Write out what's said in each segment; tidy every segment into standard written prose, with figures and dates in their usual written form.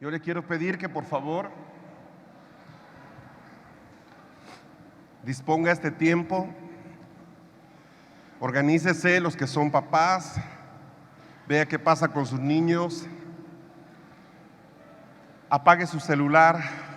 Yo le quiero pedir que por favor disponga este tiempo, organícese los que son papás, vea qué pasa con sus niños, apague su celular.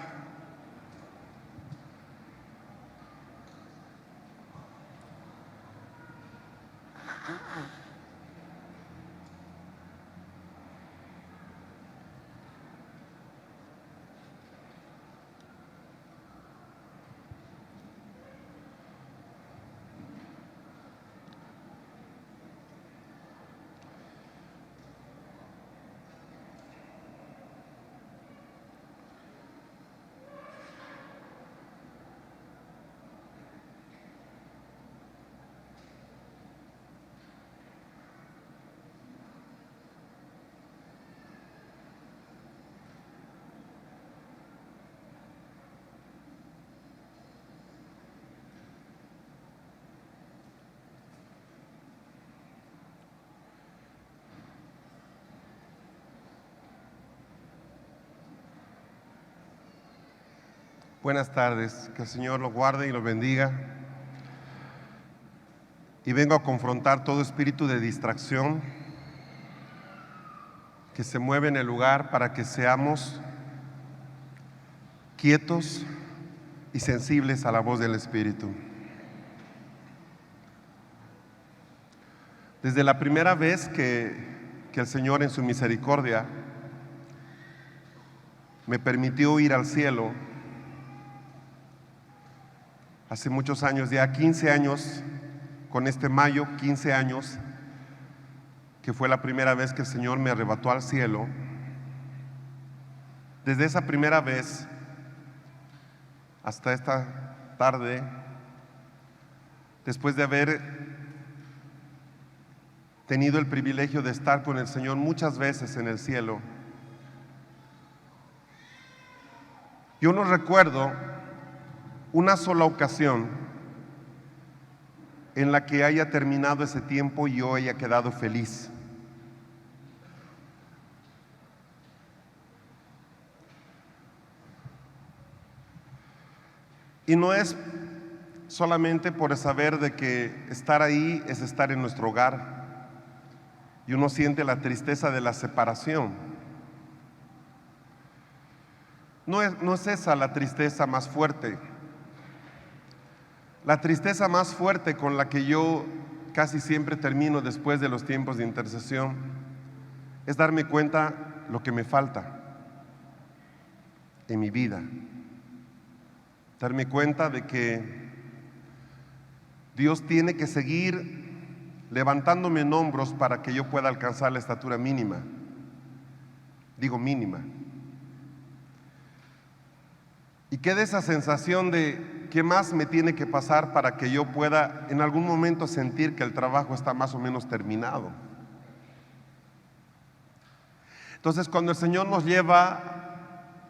Buenas tardes, que el Señor lo guarde y lo bendiga. Y vengo a confrontar todo espíritu de distracción que se mueve en el lugar para que seamos quietos y sensibles a la voz del Espíritu. Desde la primera vez que el Señor en su misericordia me permitió ir al cielo, hace muchos años, ya 15 años, con este mayo, 15 años, que fue la primera vez que el Señor me arrebató al cielo. Desde esa primera vez hasta esta tarde, después de haber tenido el privilegio de estar con el Señor muchas veces en el cielo, yo no recuerdo una sola ocasión en la que haya terminado ese tiempo y yo haya quedado feliz. Y no es solamente por saber de que estar ahí es estar en nuestro hogar y uno siente la tristeza de la separación. No es esa la tristeza más fuerte. La tristeza más fuerte con la que yo casi siempre termino después de los tiempos de intercesión es darme cuenta lo que me falta en mi vida. Darme cuenta de que Dios tiene que seguir levantándome en hombros para que yo pueda alcanzar la estatura mínima. Digo mínima. Y queda esa sensación de ¿qué más me tiene que pasar para que yo pueda en algún momento sentir que el trabajo está más o menos terminado? Entonces, cuando el Señor nos lleva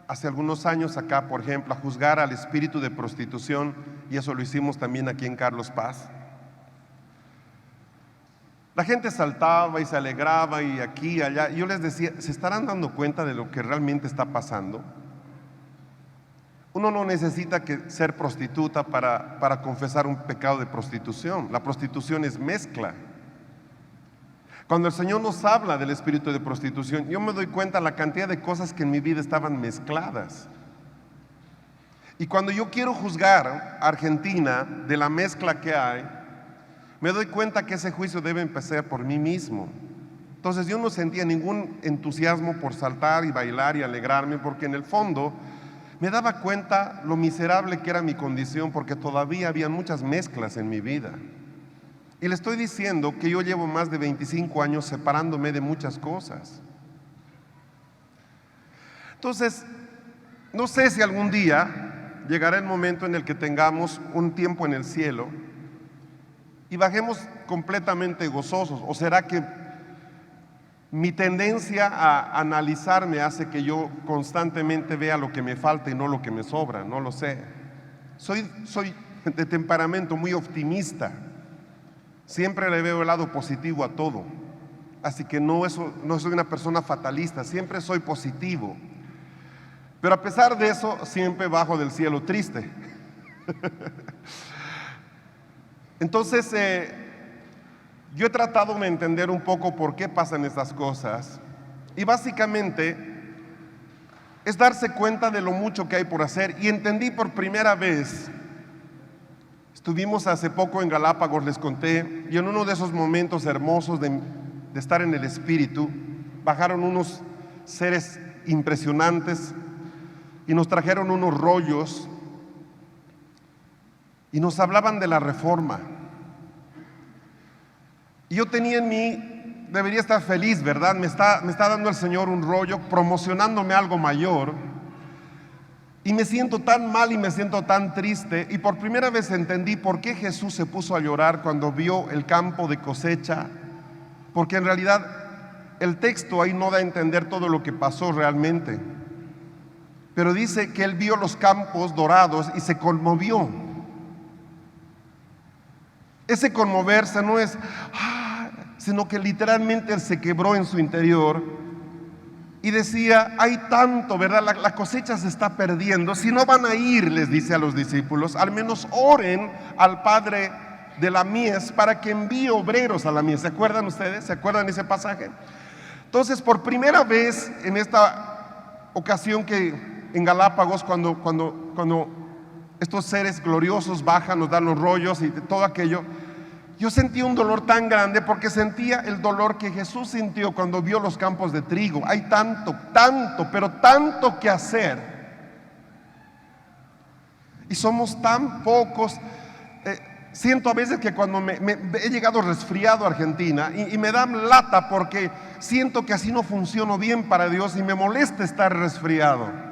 hace algunos años acá, por ejemplo, a juzgar al espíritu de prostitución, y eso lo hicimos también aquí en Carlos Paz, la gente saltaba y se alegraba y aquí y allá, y yo les decía, ¿se estarán dando cuenta de lo que realmente está pasando? Uno no necesita ser prostituta para confesar un pecado de prostitución. La prostitución es mezcla. Cuando el Señor nos habla del espíritu de prostitución, yo me doy cuenta de la cantidad de cosas que en mi vida estaban mezcladas. Y cuando yo quiero juzgar a Argentina de la mezcla que hay, me doy cuenta que ese juicio debe empezar por mí mismo. Entonces yo no sentía ningún entusiasmo por saltar y bailar y alegrarme, porque en el fondo me daba cuenta lo miserable que era mi condición, porque todavía había muchas mezclas en mi vida. Y le estoy diciendo que yo llevo más de 25 años separándome de muchas cosas. Entonces, no sé si algún día llegará el momento en el que tengamos un tiempo en el cielo y bajemos completamente gozosos, o será que mi tendencia a analizarme hace que yo constantemente vea lo que me falta y no lo que me sobra. No lo sé. Soy de temperamento muy optimista. Siempre le veo el lado positivo a todo. Así que no soy una persona fatalista, siempre soy positivo. Pero a pesar de eso, siempre bajo del cielo triste. Entonces, yo he tratado de entender un poco por qué pasan estas cosas. Y básicamente es darse cuenta de lo mucho que hay por hacer. Y entendí por primera vez, estuvimos hace poco en Galápagos, les conté, y en uno de esos momentos hermosos de estar en el Espíritu, bajaron unos seres impresionantes y nos trajeron unos rollos y nos hablaban de la reforma. Y yo tenía en mí, debería estar feliz, ¿verdad? Me está dando el Señor un rollo, promocionándome algo mayor. Y me siento tan mal y me siento tan triste. Y por primera vez entendí por qué Jesús se puso a llorar cuando vio el campo de cosecha. Porque en realidad el texto ahí no da a entender todo lo que pasó realmente. Pero dice que él vio los campos dorados y se conmovió. Ese conmoverse no es, sino que literalmente él se quebró en su interior y decía, hay tanto, ¿verdad? La cosecha se está perdiendo. Si no van a ir, les dice a los discípulos, al menos oren al Padre de la mies para que envíe obreros a la mies. ¿Se acuerdan ustedes? ¿Se acuerdan ese pasaje? Entonces, por primera vez en esta ocasión que en Galápagos, cuando estos seres gloriosos bajan, nos dan los rollos y todo aquello, yo sentí un dolor tan grande porque sentía el dolor que Jesús sintió cuando vio los campos de trigo. Hay tanto, pero tanto que hacer. Y somos tan pocos. Siento a veces que cuando he llegado resfriado a Argentina y me da lata porque siento que así no funciono bien para Dios y me molesta estar resfriado.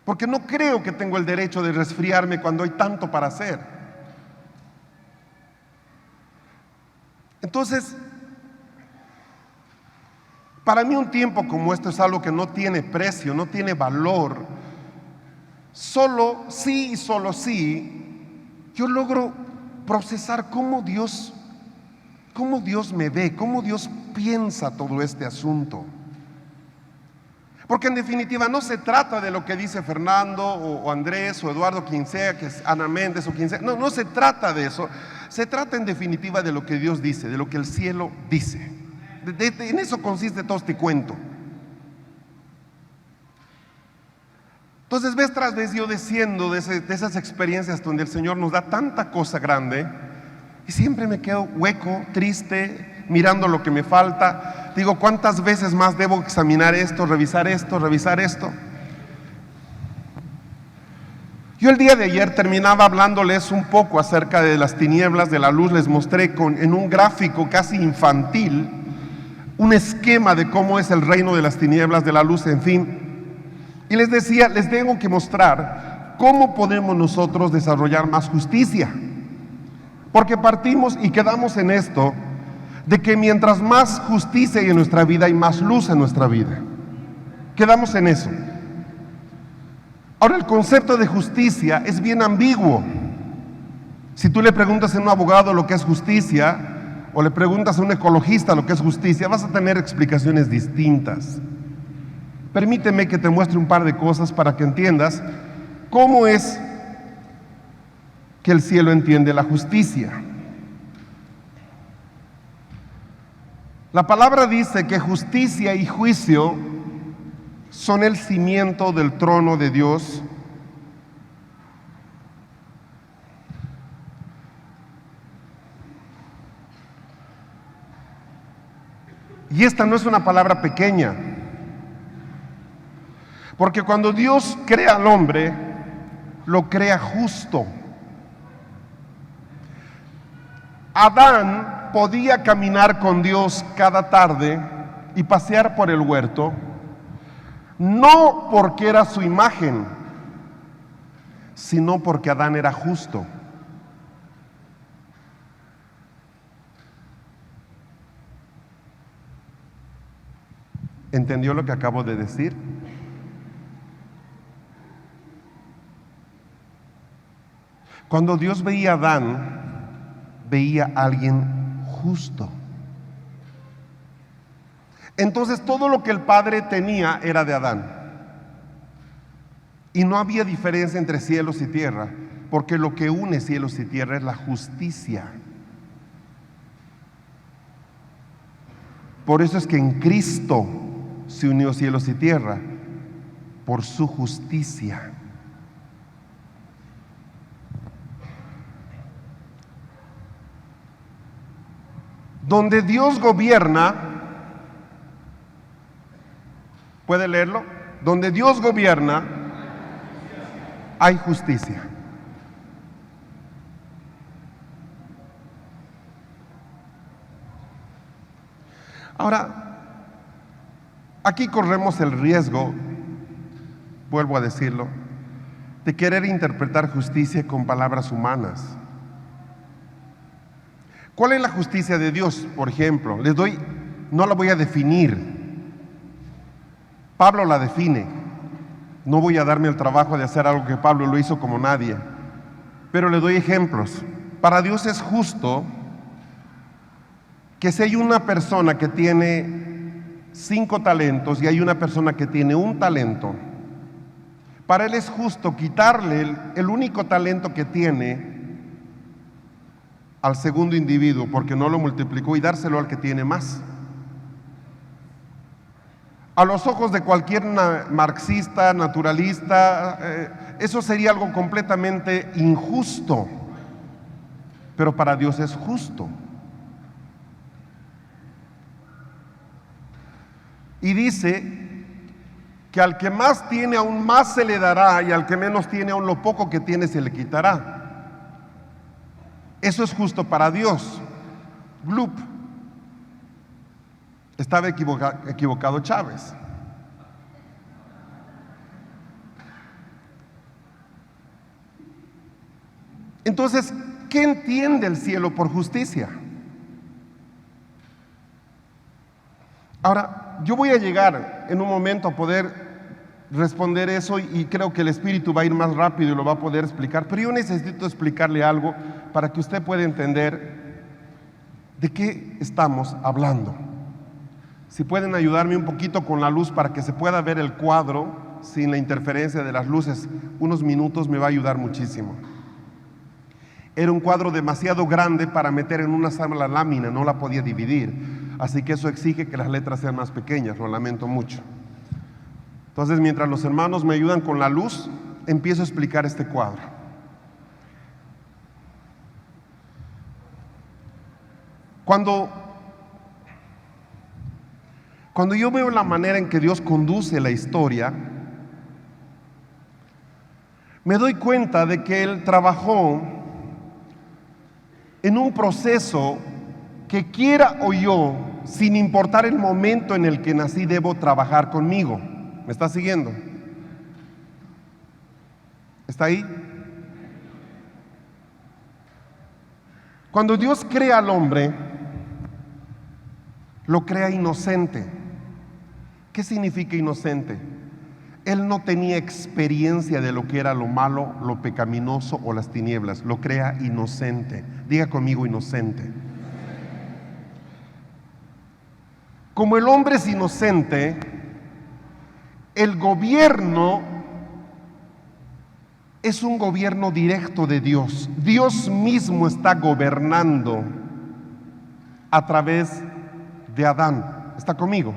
Porque no creo que tengo el derecho de resfriarme cuando hay tanto para hacer. Entonces, para mí un tiempo como este es algo que no tiene precio, no tiene valor. Solo sí y solo sí, yo logro procesar cómo Dios me ve, cómo Dios piensa todo este asunto. Porque en definitiva no se trata de lo que dice Fernando o Andrés o Eduardo, quien sea, que es Ana Méndez o quien sea. No se trata de eso. Se trata en definitiva de lo que Dios dice, de lo que el cielo dice. En eso consiste todo este cuento. Entonces, vez tras vez yo desciendo de esas experiencias donde el Señor nos da tanta cosa grande y siempre me quedo hueco, triste, mirando lo que me falta. Digo, ¿cuántas veces más debo examinar esto, revisar esto, revisar esto? Yo el día de ayer terminaba hablándoles un poco acerca de las tinieblas, de la luz. Les mostré en un gráfico casi infantil un esquema de cómo es el reino de las tinieblas, de la luz, en fin. Y les decía, les tengo que mostrar cómo podemos nosotros desarrollar más justicia. Porque partimos y quedamos en esto de que mientras más justicia hay en nuestra vida, hay más luz en nuestra vida. Quedamos en eso. Ahora, el concepto de justicia es bien ambiguo. Si tú le preguntas a un abogado lo que es justicia, o le preguntas a un ecologista lo que es justicia, vas a tener explicaciones distintas. Permíteme que te muestre un par de cosas para que entiendas cómo es que el cielo entiende la justicia. La palabra dice que justicia y juicio son el cimiento del trono de Dios. Y esta no es una palabra pequeña, porque cuando Dios crea al hombre, lo crea justo. Adán podía caminar con Dios cada tarde y pasear por el huerto, no porque era su imagen, sino porque Adán era justo. ¿Entendió lo que acabo de decir? Cuando Dios veía a Adán, veía a alguien justo. Entonces todo lo que el Padre tenía era de Adán. Y no había diferencia entre cielos y tierra, porque lo que une cielos y tierra es la justicia. Por eso es que en Cristo se unió cielos y tierra, por su justicia. Donde Dios gobierna, ¿puede leerlo? Donde Dios gobierna, hay justicia. Ahora, aquí corremos el riesgo, vuelvo a decirlo, de querer interpretar justicia con palabras humanas. ¿Cuál es la justicia de Dios? Por ejemplo, no la voy a definir. Pablo la define. No voy a darme el trabajo de hacer algo que Pablo lo hizo como nadie, pero le doy ejemplos. Para Dios es justo que si hay una persona que tiene 5 talentos y hay una persona que tiene 1 talento, para Él es justo quitarle el único talento que tiene al segundo individuo, porque no lo multiplicó, y dárselo al que tiene más. A los ojos de cualquier marxista, naturalista, eso sería algo completamente injusto, pero para Dios es justo. Y dice que al que más tiene aún más se le dará, y al que menos tiene aún lo poco que tiene se le quitará. Eso es justo para Dios. Glup. Estaba equivocado Chávez. Entonces, ¿qué entiende el cielo por justicia? Ahora, yo voy a llegar en un momento a poder responder eso y creo que el Espíritu va a ir más rápido y lo va a poder explicar, pero yo necesito explicarle algo para que usted pueda entender de qué estamos hablando. Si pueden ayudarme un poquito con la luz para que se pueda ver el cuadro sin la interferencia de las luces, unos minutos me va a ayudar muchísimo. Era un cuadro demasiado grande para meter en una sola lámina, no la podía dividir, así que eso exige que las letras sean más pequeñas, lo lamento mucho. Entonces, mientras los hermanos me ayudan con la luz, empiezo a explicar este cuadro. Cuando yo veo la manera en que Dios conduce la historia, me doy cuenta de que Él trabajó en un proceso que, quiera o yo, sin importar el momento en el que nací, debo trabajar conmigo. ¿Me está siguiendo? ¿Está ahí? Cuando Dios crea al hombre, lo crea inocente. ¿Qué significa inocente? Él no tenía experiencia de lo que era lo malo, lo pecaminoso o las tinieblas. Lo crea inocente. Diga conmigo, inocente. Como el hombre es inocente, el gobierno es un gobierno directo de Dios. Dios mismo está gobernando a través de Adán. ¿Está conmigo?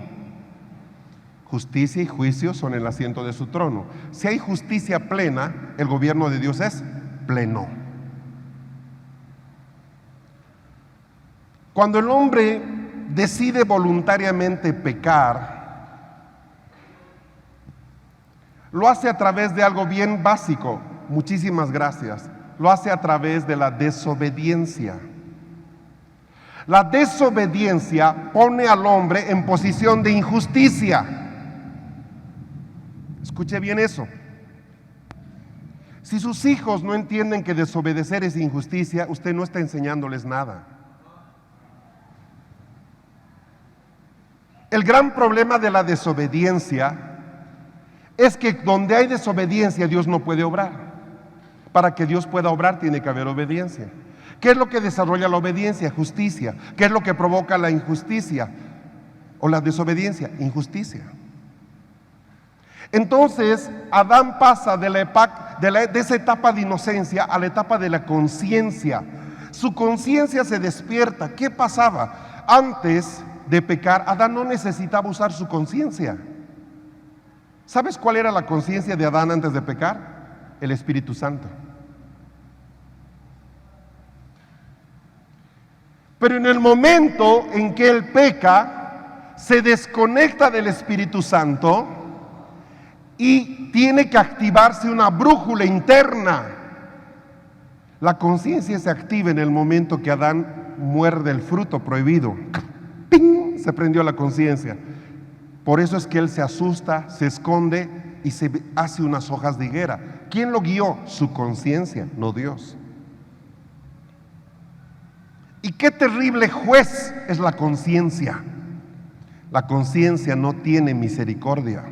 Justicia y juicio son el asiento de su trono. Si hay justicia plena, el gobierno de Dios es pleno. Cuando el hombre decide voluntariamente pecar, lo hace a través de algo bien básico. Muchísimas gracias. Lo hace a través de la desobediencia. La desobediencia pone al hombre en posición de injusticia. Escuche bien eso. Si sus hijos no entienden que desobedecer es injusticia, usted no está enseñándoles nada. El gran problema de la desobediencia es que donde hay desobediencia, Dios no puede obrar. Para que Dios pueda obrar, tiene que haber obediencia. ¿Qué es lo que desarrolla la obediencia? Justicia. ¿Qué es lo que provoca la injusticia o la desobediencia? Injusticia. Entonces, Adán pasa de esa etapa de inocencia a la etapa de la conciencia. Su conciencia se despierta. ¿Qué pasaba? Antes de pecar, Adán no necesitaba usar su conciencia. ¿Sabes cuál era la conciencia de Adán antes de pecar? El Espíritu Santo. Pero en el momento en que él peca, se desconecta del Espíritu Santo y tiene que activarse una brújula interna. La conciencia se activa en el momento que Adán muerde el fruto prohibido. ¡Ping! Se prendió la conciencia. Por eso es que él se asusta, se esconde y se hace unas hojas de higuera. ¿Quién lo guió? Su conciencia, no Dios. Y qué terrible juez es la conciencia. La conciencia no tiene misericordia.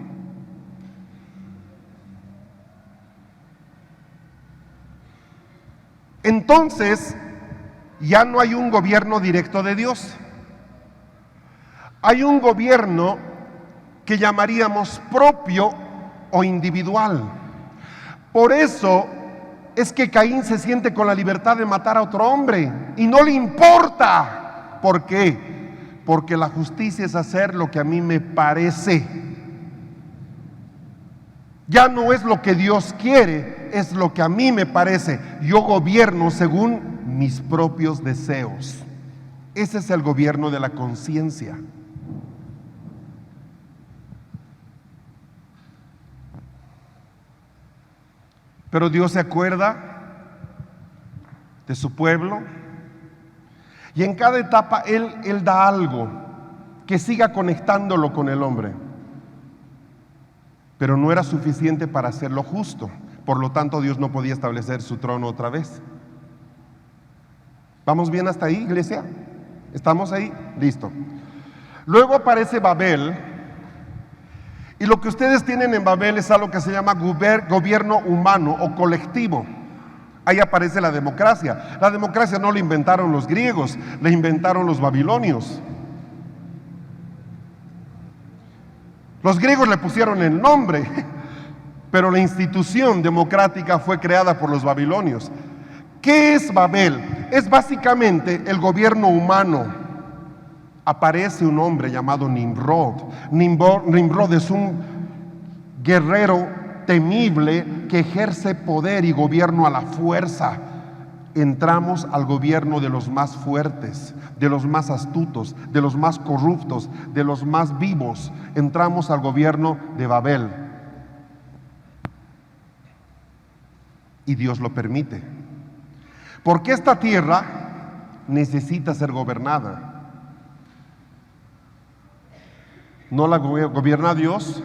Entonces, ya no hay un gobierno directo de Dios. Hay un gobierno que llamaríamos propio o individual. Por eso es que Caín se siente con la libertad de matar a otro hombre y no le importa. ¿Por qué? Porque la justicia es hacer lo que a mí me parece. Ya no es lo que Dios quiere, es lo que a mí me parece. Yo gobierno según mis propios deseos. Ese es el gobierno de la conciencia. Pero Dios se acuerda de su pueblo y en cada etapa Él da algo que siga conectándolo con el hombre. Pero no era suficiente para hacerlo justo. Por lo tanto, Dios no podía establecer su trono otra vez. ¿Vamos bien hasta ahí, iglesia? ¿Estamos ahí? Listo. Luego aparece Babel. Y lo que ustedes tienen en Babel es algo que se llama gobierno humano o colectivo. Ahí aparece la democracia. La democracia no la inventaron los griegos, la inventaron los babilonios. Los griegos le pusieron el nombre, pero la institución democrática fue creada por los babilonios. ¿Qué es Babel? Es básicamente el gobierno humano. Aparece un hombre llamado Nimrod. Nimrod es un guerrero temible que ejerce poder y gobierno a la fuerza. Entramos al gobierno de los más fuertes, de los más astutos, de los más corruptos, de los más vivos. Entramos al gobierno de Babel. Y Dios lo permite. Porque esta tierra necesita ser gobernada. No la gobierna Dios,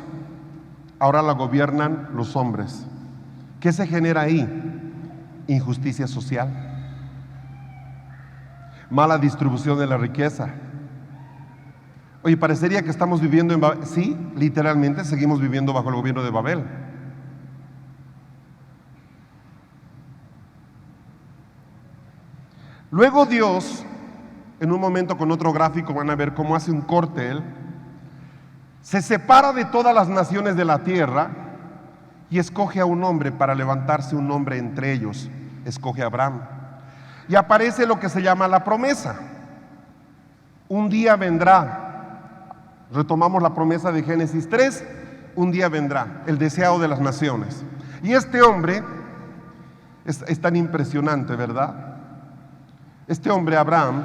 ahora la gobiernan los hombres. ¿Qué se genera ahí? Injusticia social, mala distribución de la riqueza. Oye, parecería que estamos viviendo en Babel. Sí, literalmente seguimos viviendo bajo el gobierno de Babel. Luego Dios, en un momento con otro gráfico van a ver cómo hace un corte él, se separa de todas las naciones de la tierra y escoge a un hombre para levantarse un hombre entre ellos. Escoge a Abraham. Y aparece lo que se llama la promesa. Un día vendrá. Retomamos la promesa de Génesis 3. Un día vendrá, el deseado de las naciones. Y este hombre es tan impresionante, ¿verdad? Este hombre, Abraham,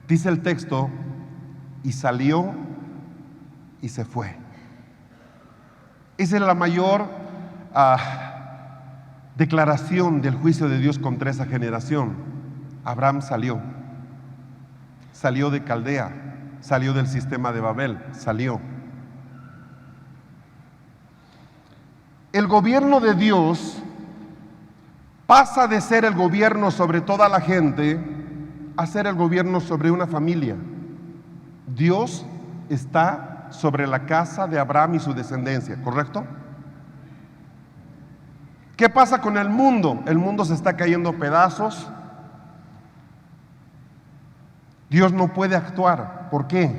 dice el texto, y salió y se fue. Esa es la mayor declaración del juicio de Dios contra esa generación. Abraham salió de Caldea, salió del sistema de Babel, salió. El gobierno de Dios pasa de ser el gobierno sobre toda la gente a ser el gobierno sobre una familia. Dios está sobre la casa de Abraham y su descendencia, ¿correcto? ¿Qué pasa con el mundo? El mundo se está cayendo a pedazos. Dios no puede actuar. ¿Por qué?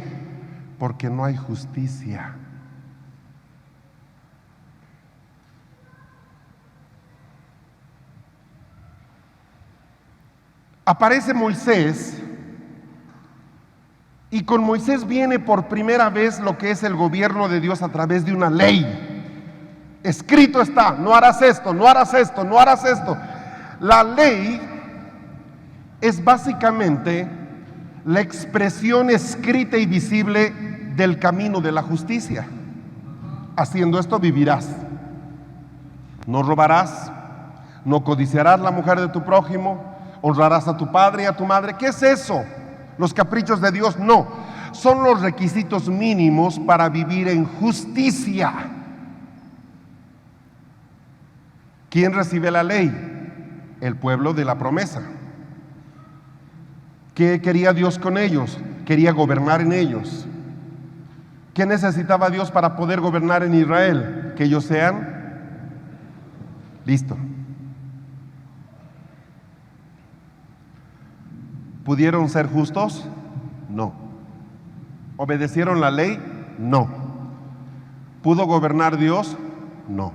Porque no hay justicia. Aparece Moisés y con Moisés viene por primera vez lo que es el gobierno de Dios a través de una ley. Escrito está, no harás esto, no harás esto, no harás esto. La ley es básicamente la expresión escrita y visible del camino de la justicia. Haciendo esto vivirás. No robarás, no codiciarás la mujer de tu prójimo, honrarás a tu padre y a tu madre. ¿Qué es eso? ¿Los caprichos de Dios? No, son los requisitos mínimos para vivir en justicia. ¿Quién recibe la ley? El pueblo de la promesa. ¿Qué quería Dios con ellos? Quería gobernar en ellos. ¿Qué necesitaba Dios para poder gobernar en Israel? Que ellos sean listo. ¿Pudieron ser justos? No. ¿Obedecieron la ley? No. ¿Pudo gobernar Dios? No.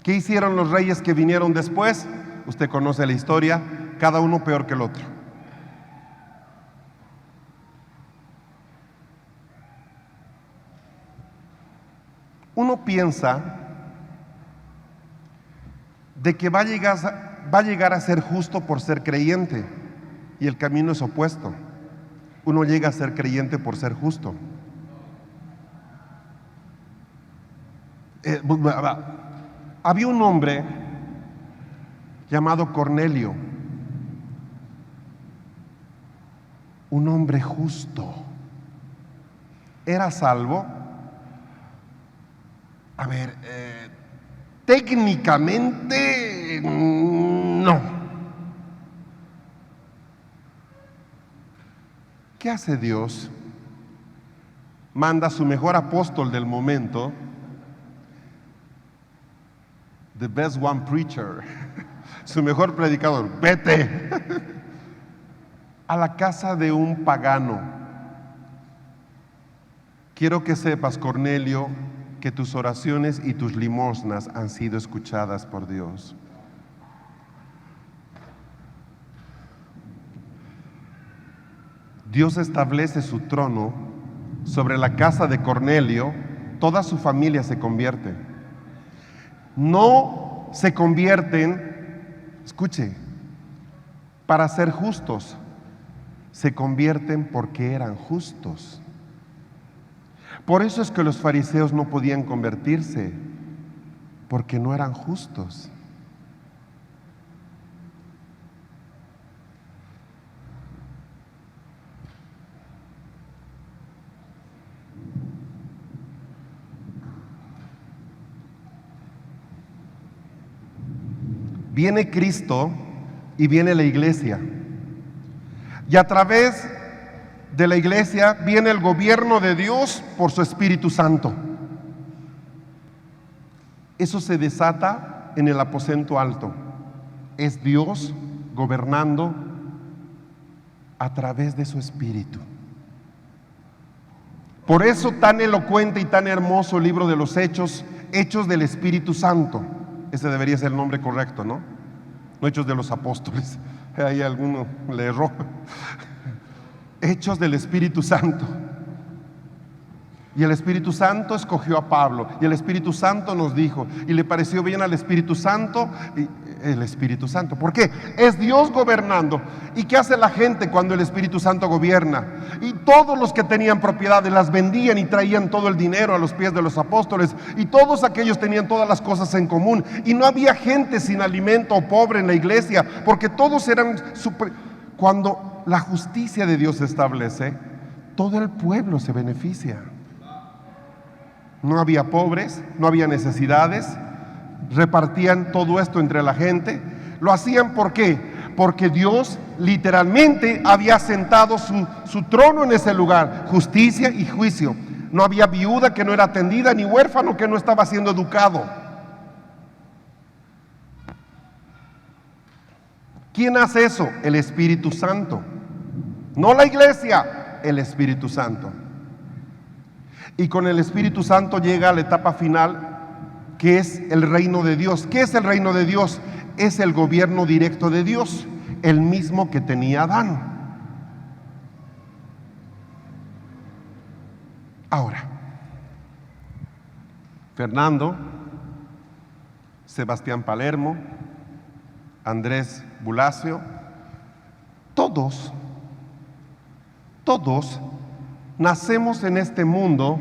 ¿Qué hicieron los reyes que vinieron después? Usted conoce la historia, cada uno peor que el otro. Uno piensa de que va a llegar a ser justo por ser creyente, y el camino es opuesto. Uno llega a ser creyente por ser justo. Había un hombre llamado Cornelio, un hombre justo. ¿Era salvo? Técnicamente no. ¿Qué hace Dios? Manda a su mejor apóstol del momento, the best one preacher, su mejor predicador, vete a la casa de un pagano. Quiero que sepas, Cornelio, que tus oraciones y tus limosnas han sido escuchadas por Dios. Dios establece su trono sobre la casa de Cornelio, toda su familia se convierte. No se convierten, escuche, para ser justos, se convierten porque eran justos. Por eso es que los fariseos no podían convertirse, porque no eran justos. Viene Cristo y viene la iglesia. Y a través de la iglesia viene el gobierno de Dios por su Espíritu Santo. Eso se desata en el aposento alto. Es Dios gobernando a través de su Espíritu. Por eso tan elocuente y tan hermoso el libro de los Hechos, Hechos del Espíritu Santo. Ese debería ser el nombre correcto, ¿no? No Hechos de los Apóstoles. Ahí alguno le erró. Hechos del Espíritu Santo. Y el Espíritu Santo escogió a Pablo, y el Espíritu Santo nos dijo, y le pareció bien al Espíritu Santo, y el Espíritu Santo. ¿Por qué? Es Dios gobernando. ¿Y qué hace la gente cuando el Espíritu Santo gobierna? Y todos los que tenían propiedades las vendían y traían todo el dinero a los pies de los apóstoles, y todos aquellos tenían todas las cosas en común, y no había gente sin alimento o pobre en la iglesia, porque todos eran Cuando la justicia de Dios se establece, todo el pueblo se beneficia. No había pobres, no había necesidades, repartían todo esto entre la gente. Lo hacían ¿por qué? Porque Dios literalmente había sentado su trono en ese lugar, justicia y juicio. No había viuda que no era atendida, ni huérfano que no estaba siendo educado. ¿Quién hace eso? El Espíritu Santo. No la iglesia, el Espíritu Santo. Y con el Espíritu Santo llega a la etapa final, que es el reino de Dios. ¿Qué es el reino de Dios? Es el gobierno directo de Dios, el mismo que tenía Adán. Ahora, Fernando, Sebastián Palermo, Andrés Bulacio, todos nacemos en este mundo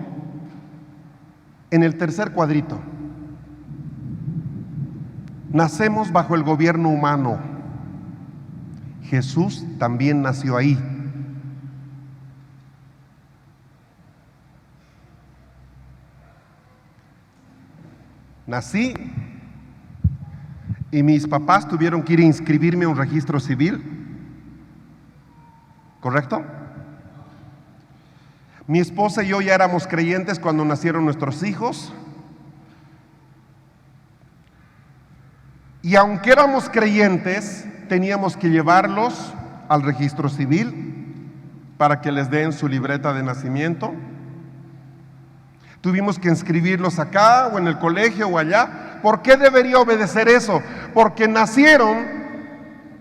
en el tercer cuadrito. Nacemos bajo el gobierno humano. Jesús también nació ahí. Nací y mis papás tuvieron que ir a inscribirme a un registro civil, ¿correcto? Mi esposa y yo ya éramos creyentes cuando nacieron nuestros hijos. Y aunque éramos creyentes, teníamos que llevarlos al registro civil para que les den su libreta de nacimiento. Tuvimos que inscribirlos acá o en el colegio o allá. ¿Por qué debería obedecer eso? Porque nacieron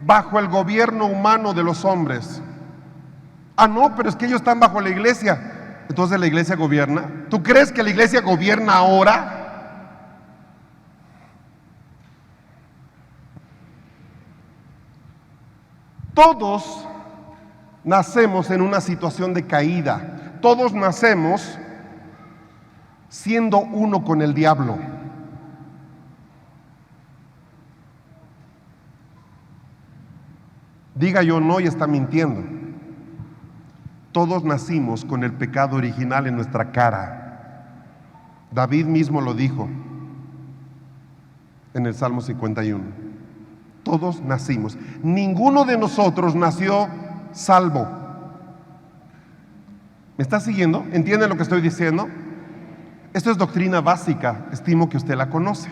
bajo el gobierno humano de los hombres. Ah, no, pero es que ellos están bajo la iglesia. Entonces la iglesia gobierna. ¿Tú crees que la iglesia gobierna ahora? Todos nacemos en una situación de caída. Todos nacemos siendo uno con el diablo. Diga yo no y está mintiendo. Todos nacimos con el pecado original en nuestra cara. David mismo lo dijo en el Salmo 51. Todos nacimos. Ninguno de nosotros nació salvo. ¿Me está siguiendo? ¿Entiende lo que estoy diciendo? Esto es doctrina básica, estimo que usted la conoce.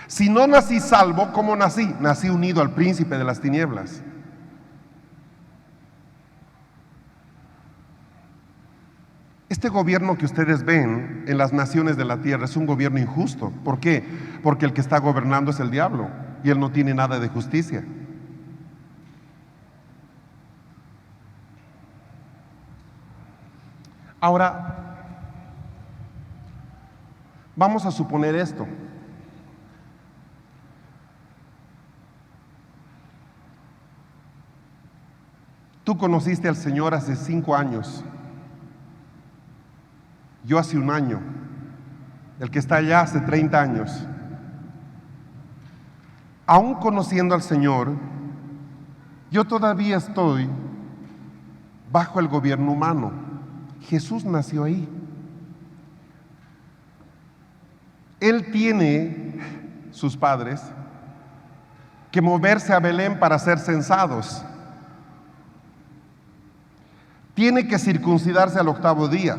Si no nací salvo, ¿cómo nací? Nací unido al príncipe de las tinieblas. Este gobierno que ustedes ven en las naciones de la tierra es un gobierno injusto. ¿Por qué? Porque el que está gobernando es el diablo y él no tiene nada de justicia. Ahora, vamos a suponer esto. Tú conociste al Señor hace 5 años. Yo hace 1 año. El que está allá hace 30 años. Aún conociendo al Señor, yo todavía estoy bajo el gobierno humano. Jesús nació ahí. Él tiene, sus padres, que moverse a Belén para ser censados. Tiene que circuncidarse al 8º día.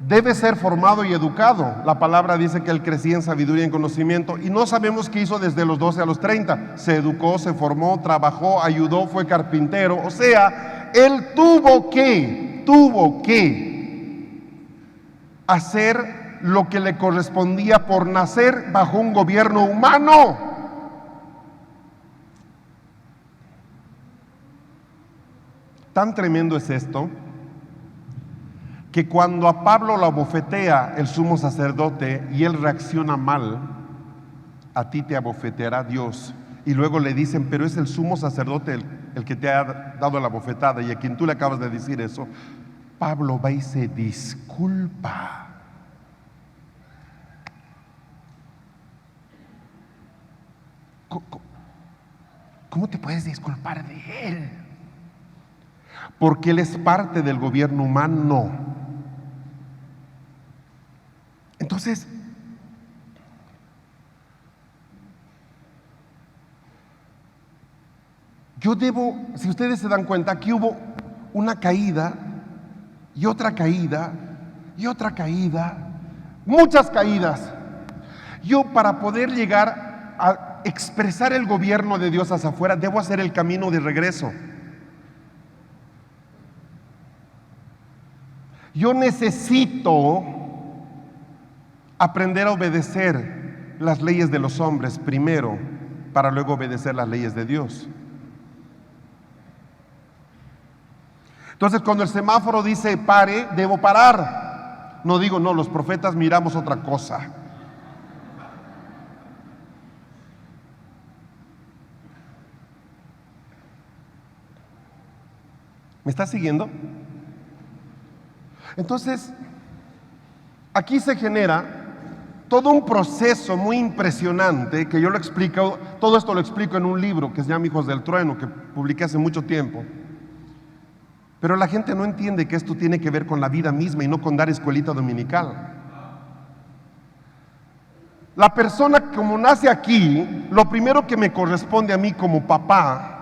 Debe ser formado y educado. La palabra dice que él crecía en sabiduría y en conocimiento. Y no sabemos qué hizo desde los 12 a los 30. Se educó, se formó, trabajó, ayudó, fue carpintero. O sea, él tuvo que hacer lo que le correspondía por nacer bajo un gobierno humano. Tan tremendo es esto que cuando a Pablo lo abofetea el sumo sacerdote y él reacciona mal, a ti te abofeteará Dios. Y luego le dicen, pero es el sumo sacerdote el que te ha dado la bofetada y a quien tú le acabas de decir eso. Pablo va y se disculpa. ¿Cómo te puedes disculpar de él? Porque él es parte del gobierno humano. Entonces, si ustedes se dan cuenta, aquí hubo una caída y otra caída y otra caída, muchas caídas. Yo, para poder llegar a expresar el gobierno de Dios hacia afuera, debo hacer el camino de regreso. Yo necesito aprender a obedecer las leyes de los hombres primero para luego obedecer las leyes de Dios. Entonces, cuando el semáforo dice pare, debo parar. No digo, no, los profetas miramos otra cosa. ¿Me está siguiendo? Entonces, aquí se genera todo un proceso muy impresionante que yo lo explico, todo esto lo explico en un libro que se llama Hijos del Trueno, que publiqué hace mucho tiempo. Pero la gente no entiende que esto tiene que ver con la vida misma y no con dar escuelita dominical. La persona como nace aquí, lo primero que me corresponde a mí como papá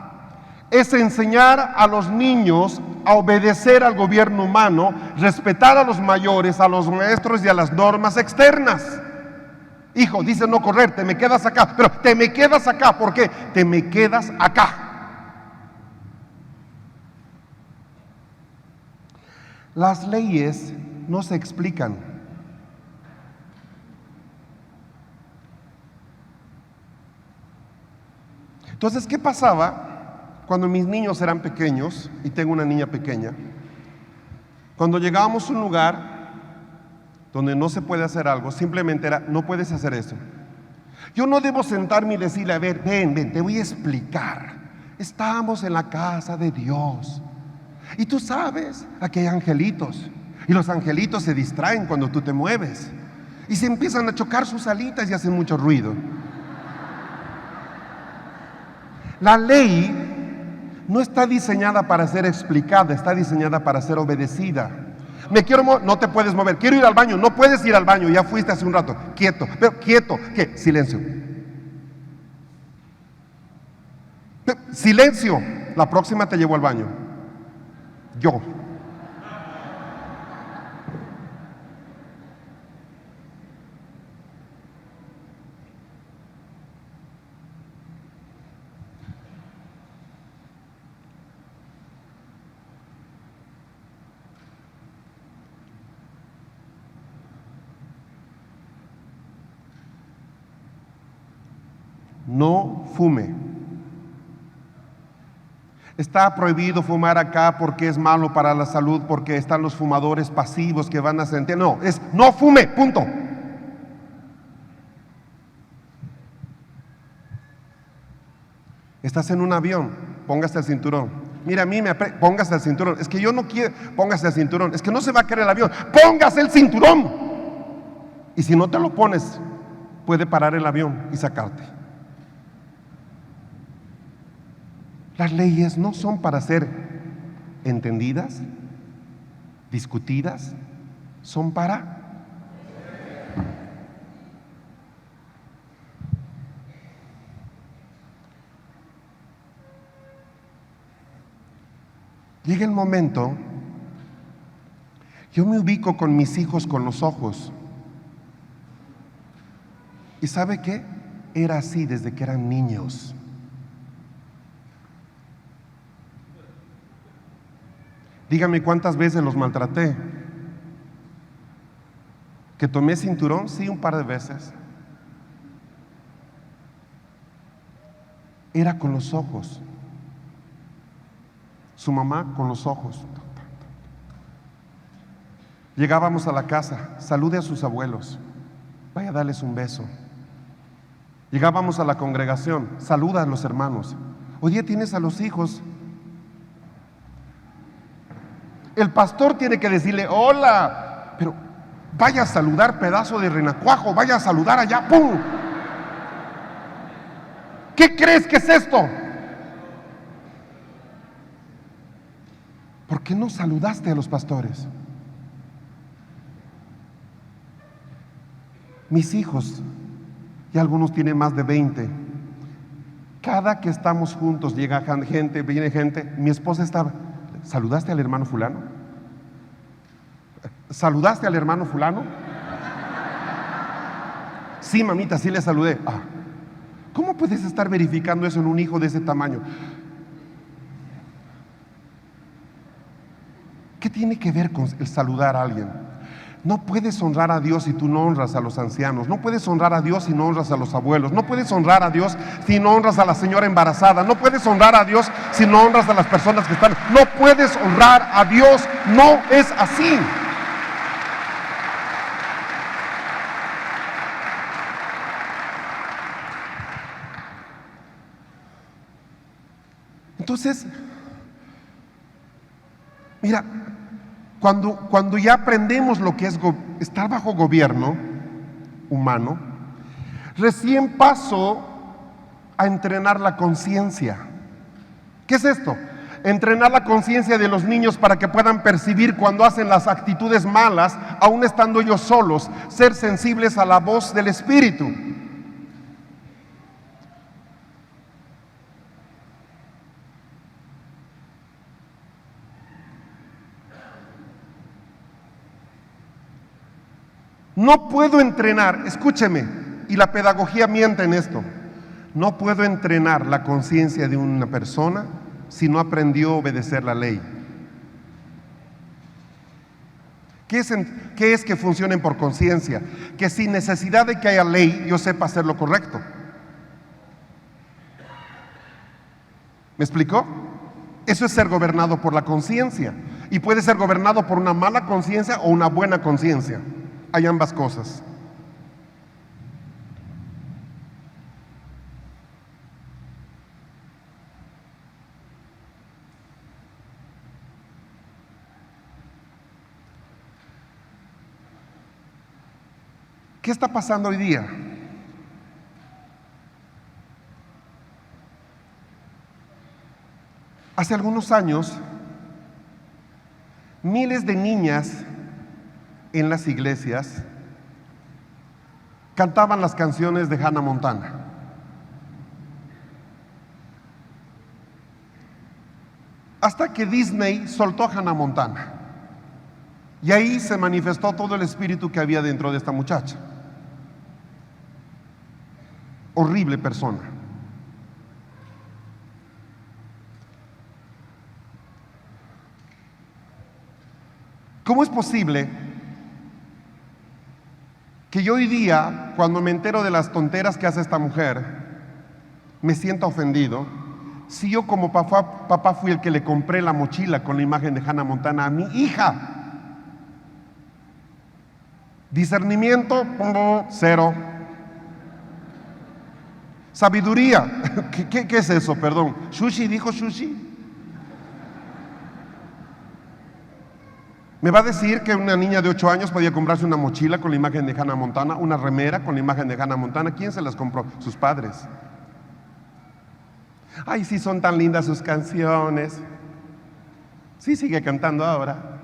es enseñar a los niños a obedecer al gobierno humano, respetar a los mayores, a los maestros y a las normas externas. Hijo, dice no correr, te me quedas acá, pero te me quedas acá, ¿por qué? Te me quedas acá. Las leyes no se explican. Entonces, ¿qué pasaba cuando mis niños eran pequeños? Y tengo una niña pequeña. Cuando llegábamos a un lugar donde no se puede hacer algo, simplemente era, no puedes hacer eso. Yo no debo sentarme y decirle, a ver, ven, te voy a explicar. Estamos en la casa de Dios. Y tú sabes, aquí hay angelitos. Y los angelitos se distraen cuando tú te mueves. Y se empiezan a chocar sus alitas y hacen mucho ruido. La ley no está diseñada para ser explicada, está diseñada para ser obedecida. Me quiero mover, no te puedes mover. Quiero ir al baño, no puedes ir al baño, ya fuiste hace un rato. Quieto, pero quieto, ¿qué? Silencio. Silencio, la próxima te llevo al baño. Yo. No fume. Está prohibido fumar acá porque es malo para la salud, porque están los fumadores pasivos que van a sentir. No, es no fume, punto. Estás en un avión, póngase el cinturón. Mira, a mí póngase el cinturón. Es que yo no quiero, póngase el cinturón. Es que no se va a caer el avión. Póngase el cinturón. Y si no te lo pones, puede parar el avión y sacarte. Las leyes no son para ser entendidas, discutidas, son para... Llega el momento, yo me ubico con mis hijos con los ojos. ¿Y sabe qué? Era así desde que eran niños. Dígame cuántas veces los maltraté. ¿Que tomé cinturón? Sí, un par de veces. Era con los ojos. Su mamá con los ojos. Llegábamos a la casa, salude a sus abuelos, vaya a darles un beso. Llegábamos a la congregación, saluda a los hermanos. Hoy día tienes a los hijos. El pastor tiene que decirle, hola, pero vaya a saludar, pedazo de renacuajo, vaya a saludar allá, ¡pum! ¿Qué crees que es esto? ¿Por qué no saludaste a los pastores? Mis hijos, y algunos tienen más de 20, cada que estamos juntos llega gente, viene gente, mi esposa estaba, ¿saludaste al hermano fulano? ¿Saludaste al hermano fulano? Sí, mamita, sí le saludé. Ah, ¿cómo puedes estar verificando eso en un hijo de ese tamaño? ¿Qué tiene que ver con el saludar a alguien? No puedes honrar a Dios si tú no honras a los ancianos. No puedes honrar a Dios si no honras a los abuelos. No puedes honrar a Dios si no honras a la señora embarazada. No puedes honrar a Dios si no honras a las personas que están. No puedes honrar a Dios. No es así. Entonces, mira, cuando ya aprendemos lo que es estar bajo gobierno humano, recién paso a entrenar la conciencia. ¿Qué es esto? Entrenar la conciencia de los niños para que puedan percibir cuando hacen las actitudes malas, aún estando ellos solos, ser sensibles a la voz del Espíritu. No puedo entrenar, escúcheme, y la pedagogía miente en esto. No puedo entrenar la conciencia de una persona si no aprendió a obedecer la ley. ¿Qué es que funcionen por conciencia? Que sin necesidad de que haya ley, yo sepa hacer lo correcto. ¿Me explicó? Eso es ser gobernado por la conciencia. Y puede ser gobernado por una mala conciencia o una buena conciencia. Hay ambas cosas. ¿Qué está pasando hoy día? Hace algunos años, miles de niñas en las iglesias cantaban las canciones de Hannah Montana. Hasta que Disney soltó a Hannah Montana. Y ahí se manifestó todo el espíritu que había dentro de esta muchacha. Horrible persona. ¿Cómo es posible que yo hoy día, cuando me entero de las tonteras que hace esta mujer, me sienta ofendido, si yo como papá fui el que le compré la mochila con la imagen de Hannah Montana a mi hija? Discernimiento, cero. Sabiduría, ¿qué es eso? Perdón, ¿sushi? ¿Dijo sushi? ¿Me va a decir que una niña de 8 años podía comprarse una mochila con la imagen de Hannah Montana, una remera con la imagen de Hannah Montana? ¿Quién se las compró? Sus padres. Ay, sí, son tan lindas sus canciones. Sí, sigue cantando ahora.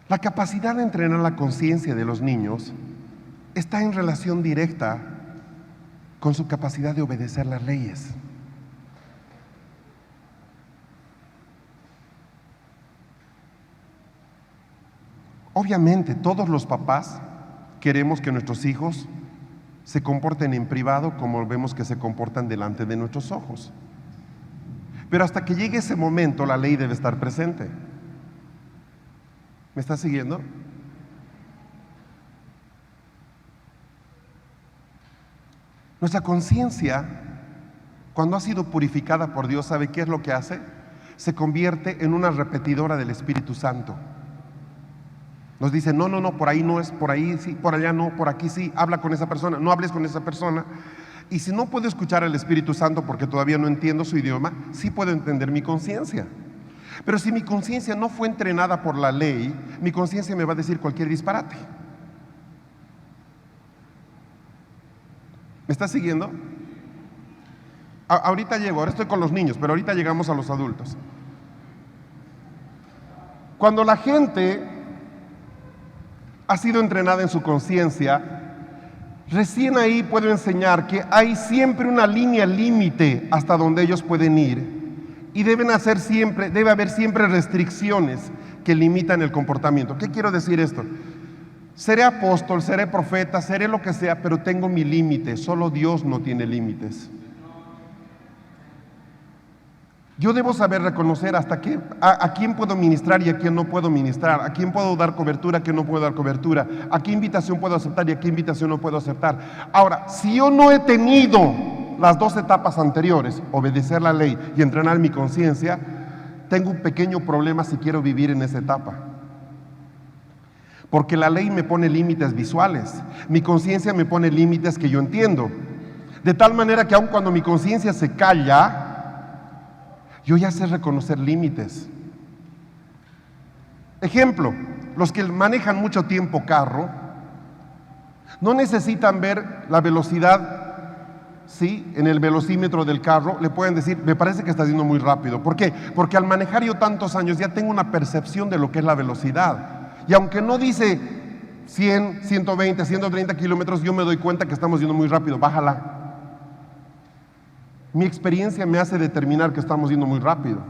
La capacidad de entrenar la conciencia de los niños está en relación directa con su capacidad de obedecer las leyes. Obviamente, todos los papás queremos que nuestros hijos se comporten en privado como vemos que se comportan delante de nuestros ojos. Pero hasta que llegue ese momento, la ley debe estar presente. ¿Me está siguiendo? Nuestra conciencia, cuando ha sido purificada por Dios, ¿sabe qué es lo que hace? Se convierte en una repetidora del Espíritu Santo. Nos dice, no, por ahí no es, por ahí sí, por allá no, por aquí sí, habla con esa persona, no hables con esa persona. Y si no puedo escuchar al Espíritu Santo porque todavía no entiendo su idioma, sí puedo entender mi conciencia. Pero si mi conciencia no fue entrenada por la ley, mi conciencia me va a decir cualquier disparate. ¿Me está siguiendo? Ahorita estoy con los niños, pero ahorita llegamos a los adultos. Cuando la gente ha sido entrenada en su conciencia, recién ahí puedo enseñar que hay siempre una línea límite hasta donde ellos pueden ir y debe haber siempre restricciones que limitan el comportamiento. ¿Qué quiero decir esto? Seré apóstol, seré profeta, seré lo que sea, pero tengo mi límite. Solo Dios no tiene límites. Yo debo saber reconocer a quién puedo ministrar y a quién no puedo ministrar, a quién puedo dar cobertura, a quién no puedo dar cobertura, a qué invitación puedo aceptar y a qué invitación no puedo aceptar. Ahora, si yo no he tenido las dos etapas anteriores, obedecer la ley y entrenar mi conciencia, tengo un pequeño problema si quiero vivir en esa etapa. Porque la ley me pone límites visuales, mi conciencia me pone límites que yo entiendo. De tal manera que aun cuando mi conciencia se calla, yo ya sé reconocer límites. Ejemplo, los que manejan mucho tiempo carro, no necesitan ver la velocidad, ¿sí? En el velocímetro del carro, le pueden decir, me parece que estás yendo muy rápido. ¿Por qué? Porque al manejar yo tantos años ya tengo una percepción de lo que es la velocidad. Y aunque no dice 100, 120, 130 kilómetros, yo me doy cuenta que estamos yendo muy rápido, bájala. Mi experiencia me hace determinar que estamos yendo muy rápido.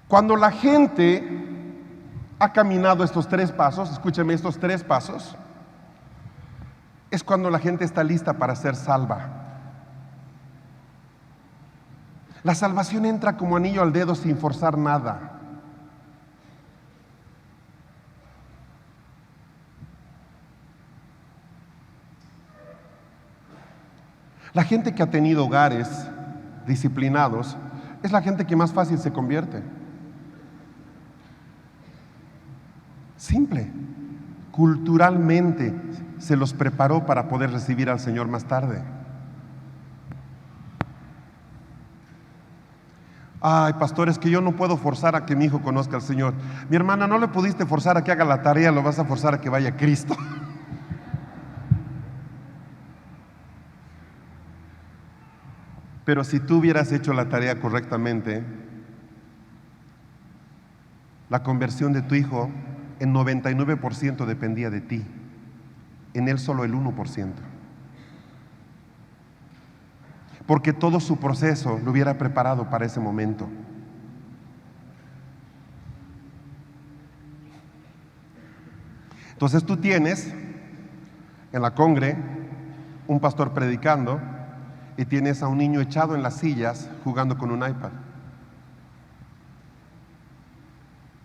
Cuando la gente ha caminado estos 3 pasos, escúcheme, estos 3 pasos, es cuando la gente está lista para ser salva. La salvación entra como anillo al dedo sin forzar nada. La gente que ha tenido hogares disciplinados es la gente que más fácil se convierte. Simple. Culturalmente se los preparó para poder recibir al Señor más tarde. Ay, pastor, es que yo no puedo forzar a que mi hijo conozca al Señor. Mi hermana, no le pudiste forzar a que haga la tarea, lo vas a forzar a que vaya a Cristo. Pero si tú hubieras hecho la tarea correctamente, la conversión de tu hijo en 99% dependía de ti, en él solo el 1%. Porque todo su proceso lo hubiera preparado para ese momento. Entonces tú tienes en la congre un pastor predicando y tienes a un niño echado en las sillas jugando con un iPad.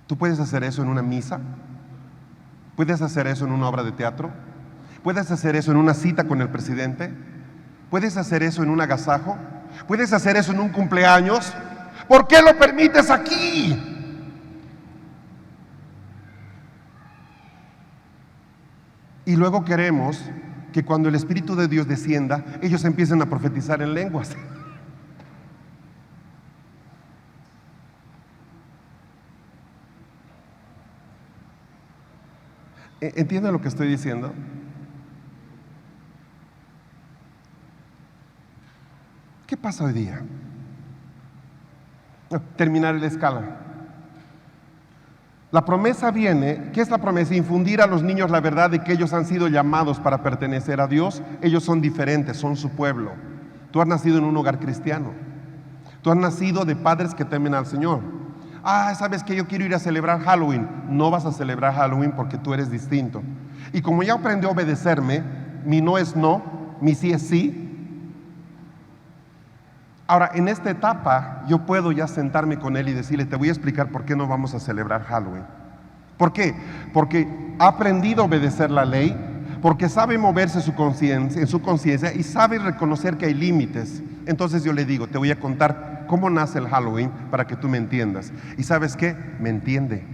¿Tú puedes hacer eso en una misa? ¿Puedes hacer eso en una obra de teatro? ¿Puedes hacer eso en una cita con el presidente? ¿Puedes hacer eso en un agasajo? ¿Puedes hacer eso en un cumpleaños? ¿Por qué lo permites aquí? Y luego queremos que cuando el Espíritu de Dios descienda, ellos empiecen a profetizar en lenguas. ¿Entienden lo que estoy diciendo? ¿Qué pasa hoy día? Terminar la escala. La promesa viene, ¿qué es la promesa? Infundir a los niños la verdad de que ellos han sido llamados para pertenecer a Dios. Ellos son diferentes, son su pueblo. Tú has nacido en un hogar cristiano. Tú has nacido de padres que temen al Señor. ¿Sabes qué? Yo quiero ir a celebrar Halloween. No vas a celebrar Halloween porque tú eres distinto. Y como ya aprendió a obedecerme, mi no es no, mi sí es sí. Ahora, en esta etapa, yo puedo ya sentarme con él y decirle, te voy a explicar por qué no vamos a celebrar Halloween. ¿Por qué? Porque ha aprendido a obedecer la ley, porque sabe moverse en su conciencia y sabe reconocer que hay límites. Entonces yo le digo, te voy a contar cómo nace el Halloween para que tú me entiendas. ¿Y sabes qué? Me entiende.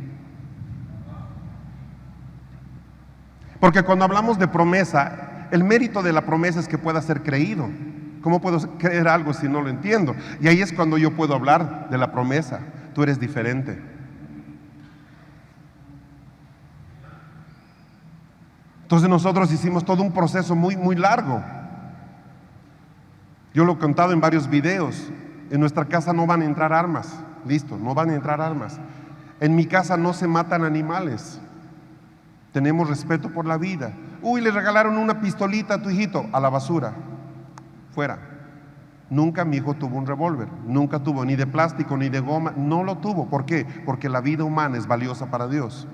Porque cuando hablamos de promesa, el mérito de la promesa es que pueda ser creído. ¿Cómo puedo creer algo si no lo entiendo? Y ahí es cuando yo puedo hablar de la promesa. Tú eres diferente. Entonces nosotros hicimos todo un proceso muy, muy largo. Yo lo he contado en varios videos. En nuestra casa no van a entrar armas. Listo, no van a entrar armas. En mi casa no se matan animales. Tenemos respeto por la vida. Le regalaron una pistolita a tu hijito, a la basura. Fuera. Nunca mi hijo tuvo un revólver, nunca tuvo ni de plástico ni de goma, no lo tuvo. ¿Por qué? Porque la vida humana es valiosa para Dios.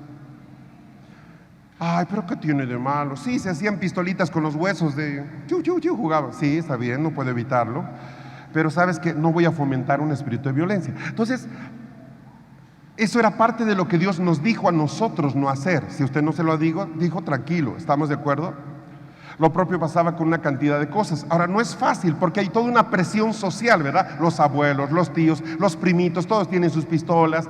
Ay, pero ¿qué tiene de malo? Sí, se hacían pistolitas con los huesos de jugaban. Sí, está bien, no puedo evitarlo. Pero sabes que no voy a fomentar un espíritu de violencia. Entonces, eso era parte de lo que Dios nos dijo a nosotros no hacer. Si usted no se lo dijo, tranquilo, ¿estamos de acuerdo? Lo propio pasaba con una cantidad de cosas. Ahora, no es fácil porque hay toda una presión social, ¿verdad? Los abuelos, los tíos, los primitos, todos tienen sus pistolas.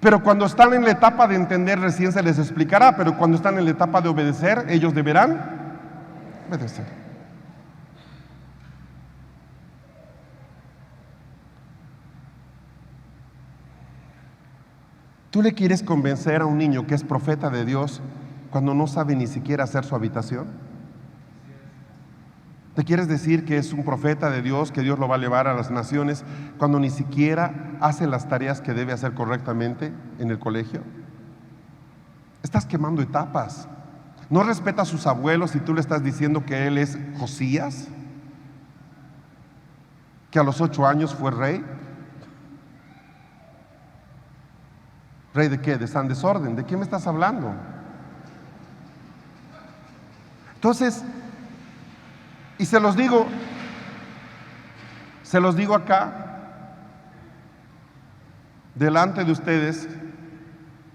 Pero cuando están en la etapa de entender, recién se les explicará, pero cuando están en la etapa de obedecer, ellos deberán obedecer. ¿Tú le quieres convencer a un niño que es profeta de Dios cuando no sabe ni siquiera hacer su habitación? ¿Te quieres decir que es un profeta de Dios, que Dios lo va a llevar a las naciones cuando ni siquiera hace las tareas que debe hacer correctamente en el colegio? Estás quemando etapas. ¿No respeta a sus abuelos y tú le estás diciendo que él es Josías? ¿Que a los 8 años fue rey? ¿Rey de qué? ¿De San Desorden? ¿De qué me estás hablando? Entonces, y se los digo acá, delante de ustedes,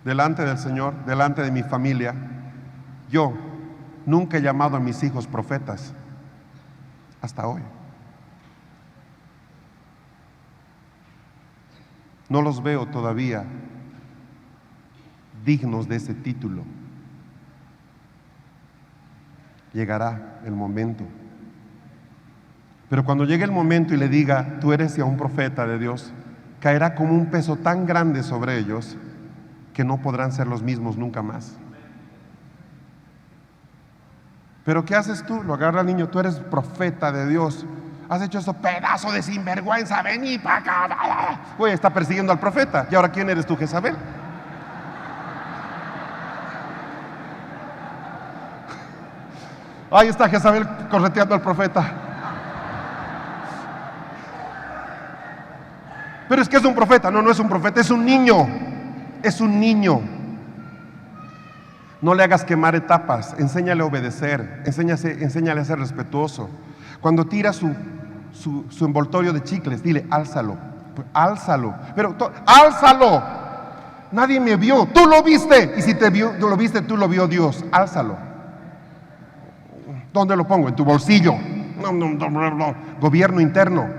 delante del Señor, delante de mi familia, yo nunca he llamado a mis hijos profetas, hasta hoy. No los veo todavía dignos de ese título. Llegará el momento. Pero cuando llegue el momento y le diga, tú eres ya un profeta de Dios, caerá como un peso tan grande sobre ellos que no podrán ser los mismos nunca más. Pero ¿qué haces tú? Lo agarra al niño, tú eres profeta de Dios. Has hecho eso, pedazo de sinvergüenza, vení para acá. Oye, está persiguiendo al profeta. ¿Y ahora quién eres tú, Jezabel? Ahí está Jezabel correteando al profeta. Pero es que es un profeta. No, no es un profeta, es un niño. Es un niño. No le hagas quemar etapas, enséñale a obedecer, enséñale a ser respetuoso. Cuando tira su envoltorio de chicles, dile, álzalo, pero álzalo. Nadie me vio, tú lo viste, y si tú lo viste, tú lo vio Dios, álzalo. ¿Dónde lo pongo? En tu bolsillo. No. Gobierno interno.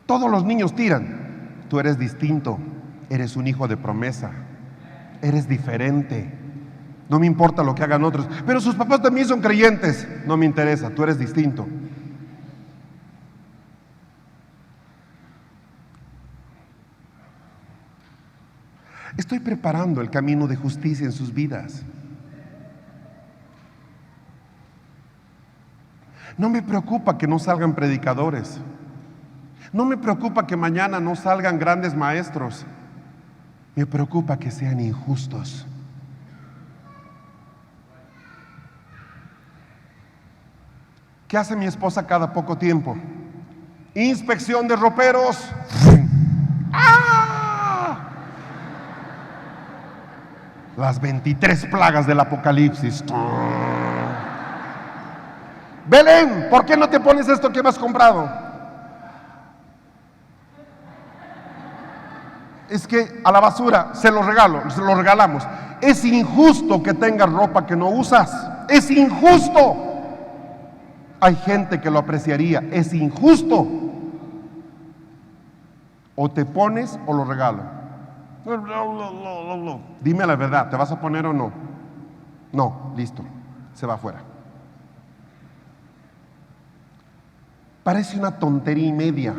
Todos los niños tiran. Tú eres distinto, eres un hijo de promesa, eres diferente. No me importa lo que hagan otros, pero sus papás también son creyentes. No me interesa, tú eres distinto. Estoy preparando el camino de justicia en sus vidas. No me preocupa que no salgan predicadores. No me preocupa que mañana no salgan grandes maestros. Me preocupa que sean injustos. ¿Qué hace mi esposa cada poco tiempo? Inspección de roperos. ¡Ah! Las 23 plagas del Apocalipsis. Belén, ¿por qué no te pones esto que me has comprado? Es que a la basura se lo regalamos. Es injusto que tengas ropa que no usas. Es injusto. Hay gente que lo apreciaría. Es injusto. O te pones o lo regalo. Dime la verdad, ¿te vas a poner o no? No, listo, se va afuera. Parece una tontería y media,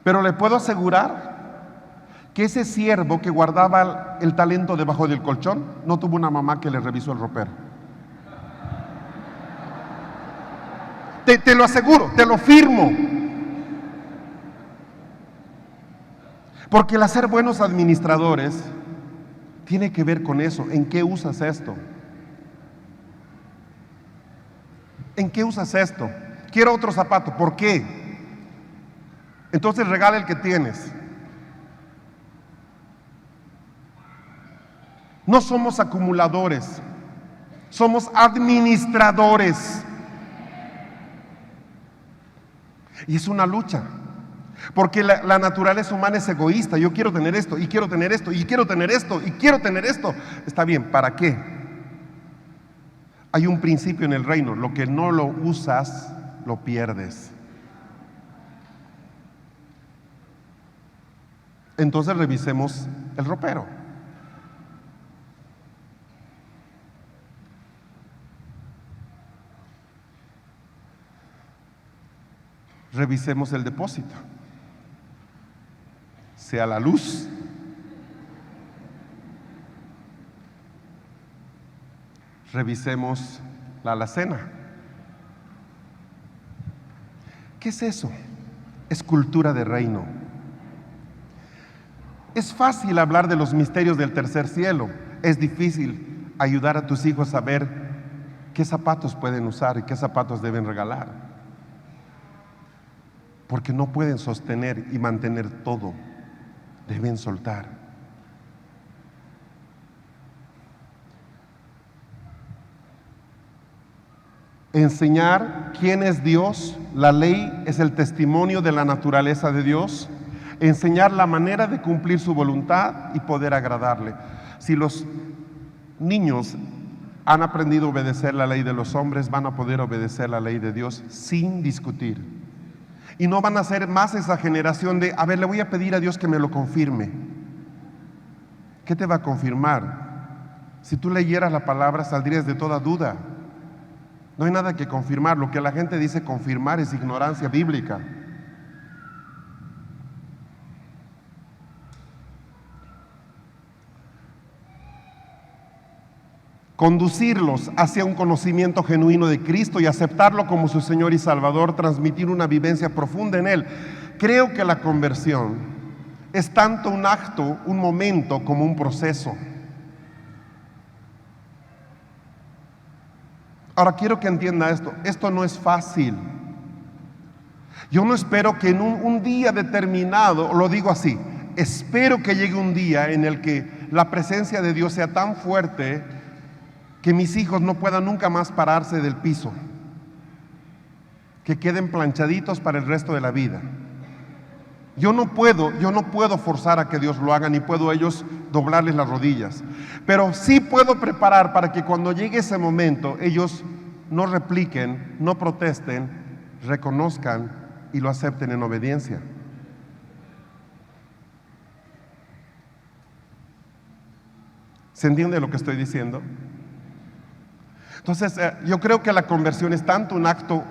pero le puedo asegurar que ese siervo que guardaba el talento debajo del colchón no tuvo una mamá que le revisó el ropero. Te lo aseguro, te lo firmo. Porque el hacer buenos administradores tiene que ver con eso. ¿En qué usas esto? ¿En qué usas esto? Quiero otro zapato. ¿Por qué? Entonces regala el que tienes. No somos acumuladores, somos administradores. Y es una lucha, porque la naturaleza humana es egoísta. Yo quiero tener esto, y quiero tener esto, y quiero tener esto, y quiero tener esto. Está bien, ¿para qué? Hay un principio en el reino: lo que no lo usas, lo pierdes. Entonces revisemos el ropero. Revisemos el depósito, sea la luz, revisemos la alacena. ¿Qué es eso? Es cultura de reino. Es fácil hablar de los misterios del tercer cielo, es difícil ayudar a tus hijos a ver qué zapatos pueden usar y qué zapatos deben regalar. Porque no pueden sostener y mantener todo, deben soltar. Enseñar quién es Dios, la ley es el testimonio de la naturaleza de Dios. Enseñar la manera de cumplir su voluntad y poder agradarle. Si los niños han aprendido a obedecer la ley de los hombres, van a poder obedecer la ley de Dios sin discutir. Y no van a ser más esa generación de, a ver, le voy a pedir a Dios que me lo confirme. ¿Qué te va a confirmar? Si tú leyeras la palabra, saldrías de toda duda. No hay nada que confirmar. Lo que la gente dice confirmar es ignorancia bíblica. Conducirlos hacia un conocimiento genuino de Cristo y aceptarlo como su Señor y Salvador, transmitir una vivencia profunda en Él. Creo que la conversión es tanto un acto, un momento, como un proceso. Ahora quiero que entienda esto no es fácil. Yo no espero que en un día determinado, lo digo así, espero que llegue un día en el que la presencia de Dios sea tan fuerte que mis hijos no puedan nunca más pararse del piso, que queden planchaditos para el resto de la vida. Yo no puedo forzar a que Dios lo haga, ni puedo ellos doblarles las rodillas, pero sí puedo preparar para que cuando llegue ese momento ellos no repliquen, no protesten, reconozcan y lo acepten en obediencia. ¿Se entiende lo que estoy diciendo? Entonces, yo creo que la conversión es tanto un acto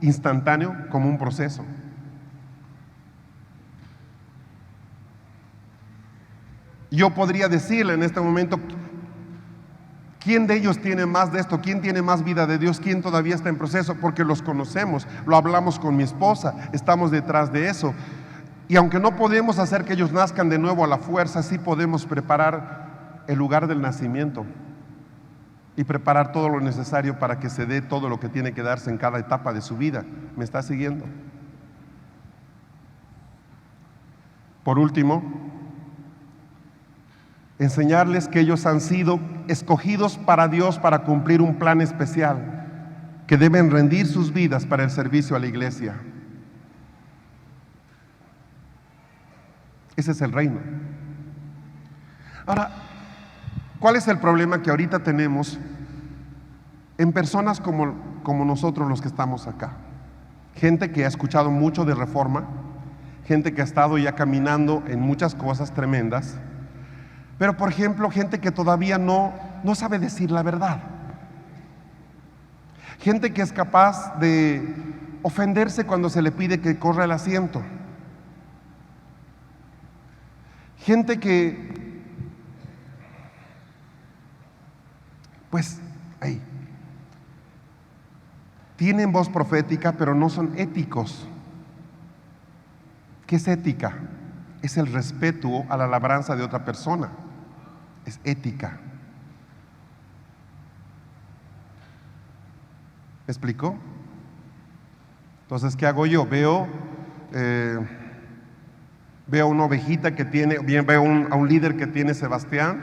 instantáneo como un proceso. Yo podría decirle en este momento, ¿quién de ellos tiene más de esto? ¿Quién tiene más vida de Dios? ¿Quién todavía está en proceso? Porque los conocemos, lo hablamos con mi esposa, estamos detrás de eso. Y aunque no podemos hacer que ellos nazcan de nuevo a la fuerza, sí podemos preparar el lugar del nacimiento y preparar todo lo necesario para que se dé todo lo que tiene que darse en cada etapa de su vida. ¿Me está siguiendo? Por último, enseñarles que ellos han sido escogidos para Dios para cumplir un plan especial, que deben rendir sus vidas para el servicio a la iglesia. Ese es el reino. Ahora, ¿cuál es el problema que ahorita tenemos en personas como nosotros los que estamos acá? Gente que ha escuchado mucho de reforma, gente que ha estado ya caminando en muchas cosas tremendas, pero por ejemplo gente que todavía no sabe decir la verdad, gente que es capaz de ofenderse cuando se le pide que corra el asiento, gente que tienen voz profética, pero no son éticos. ¿Qué es ética? Es el respeto a la labranza de otra persona. Es ética. ¿Me explicó? Entonces, ¿qué hago yo? Veo Veo una ovejita que tiene, bien veo a un líder que tiene Sebastián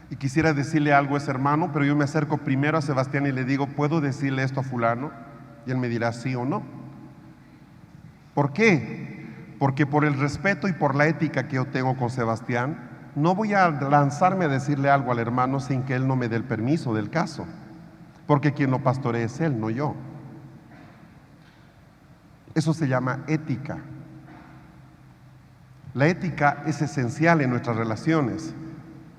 y quisiera decirle algo a ese hermano, pero yo me acerco primero a Sebastián y le digo, ¿puedo decirle esto a fulano? Y él me dirá sí o no. ¿Por qué? Porque por el respeto y por la ética que yo tengo con Sebastián, no voy a lanzarme a decirle algo al hermano sin que él no me dé el permiso del caso, porque quien lo pastorea es él, no yo. Eso se llama ética. La ética es esencial en nuestras relaciones.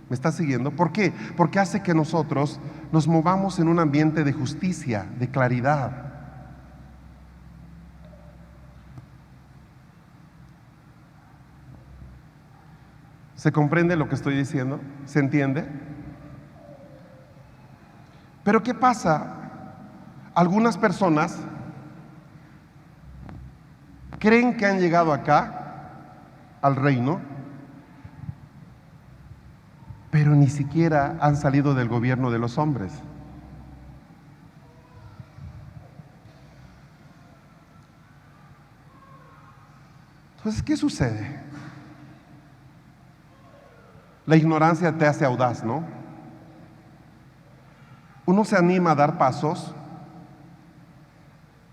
¿Me está siguiendo? ¿Por qué? Porque hace que nosotros nos movamos en un ambiente de justicia, de claridad. ¿Se comprende lo que estoy diciendo? ¿Se entiende? Pero ¿qué pasa? Algunas personas creen que han llegado acá, al reino, pero ni siquiera han salido del gobierno de los hombres. Entonces, ¿qué sucede? La ignorancia te hace audaz, ¿no? Uno se anima a dar pasos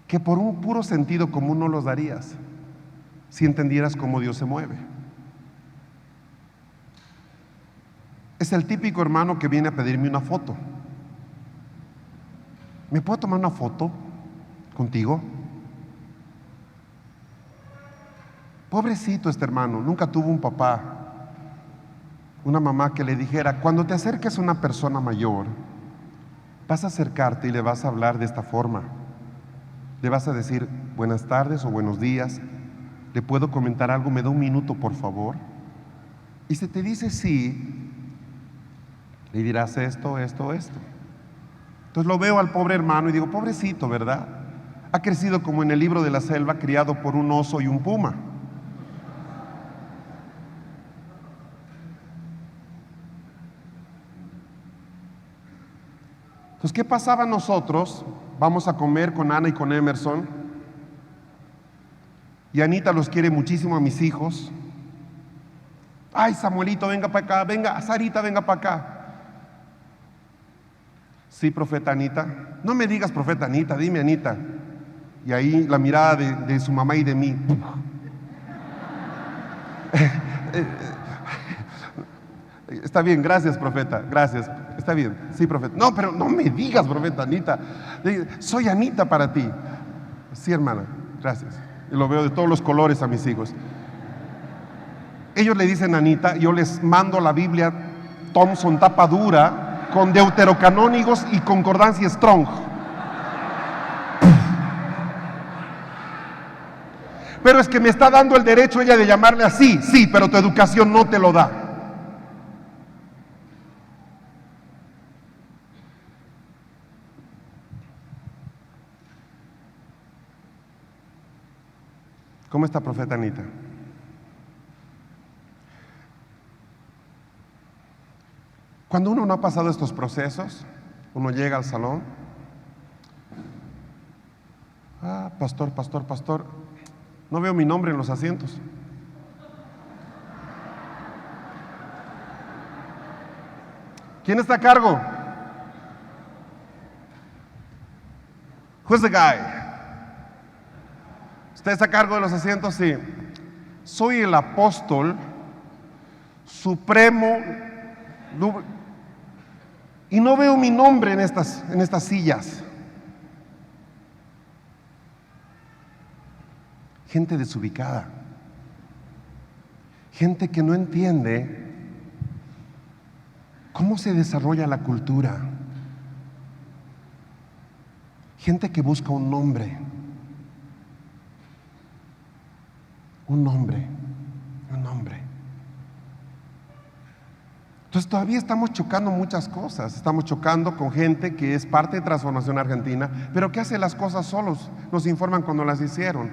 que por un puro sentido común no los darías si entendieras cómo Dios se mueve. Es el típico hermano que viene a pedirme una foto. ¿Me puedo tomar una foto contigo? Pobrecito este hermano, nunca tuvo un papá, una mamá que le dijera, cuando te acerques a una persona mayor, vas a acercarte y le vas a hablar de esta forma. Le vas a decir, buenas tardes o buenos días, ¿le puedo comentar algo? ¿Me da un minuto, por favor? Y si te dice sí, le dirás esto. Entonces lo veo al pobre hermano y digo, pobrecito, ¿verdad? Ha crecido como en el libro de la selva, criado por un oso y un puma. Entonces, ¿qué pasaba nosotros? Vamos a comer con Ana y con Emerson. Y Anita los quiere muchísimo a mis hijos. Ay, Samuelito, venga para acá. Venga, Sarita, venga para acá. Sí, profeta Anita. No me digas profeta Anita, dime Anita. Y ahí la mirada de su mamá y de mí. Está bien, gracias, profeta, gracias. Está bien, sí, profeta. No, pero no me digas, profeta Anita. Soy Anita para ti. Sí, hermana, gracias. Y lo veo de todos los colores a mis hijos. Ellos le dicen Anita, yo les mando la Biblia Thompson tapa dura con deuterocanónigos y concordancia Strong. Pero es que me está dando el derecho ella de llamarle así, sí, pero tu educación no te lo da. ¿Cómo está, profeta Anita? Cuando uno no ha pasado estos procesos, uno llega al salón. Pastor, no veo mi nombre en los asientos. ¿Quién está a cargo? Who's the guy? ¿Usted está a cargo de los asientos? Sí. Soy el apóstol supremo y no veo mi nombre en estas sillas. Gente desubicada, gente que no entiende cómo se desarrolla la cultura, gente que busca un nombre. Entonces todavía estamos chocando muchas cosas. Estamos chocando con gente que es parte de Transformación Argentina, pero que hace las cosas solos. Nos informan cuando las hicieron.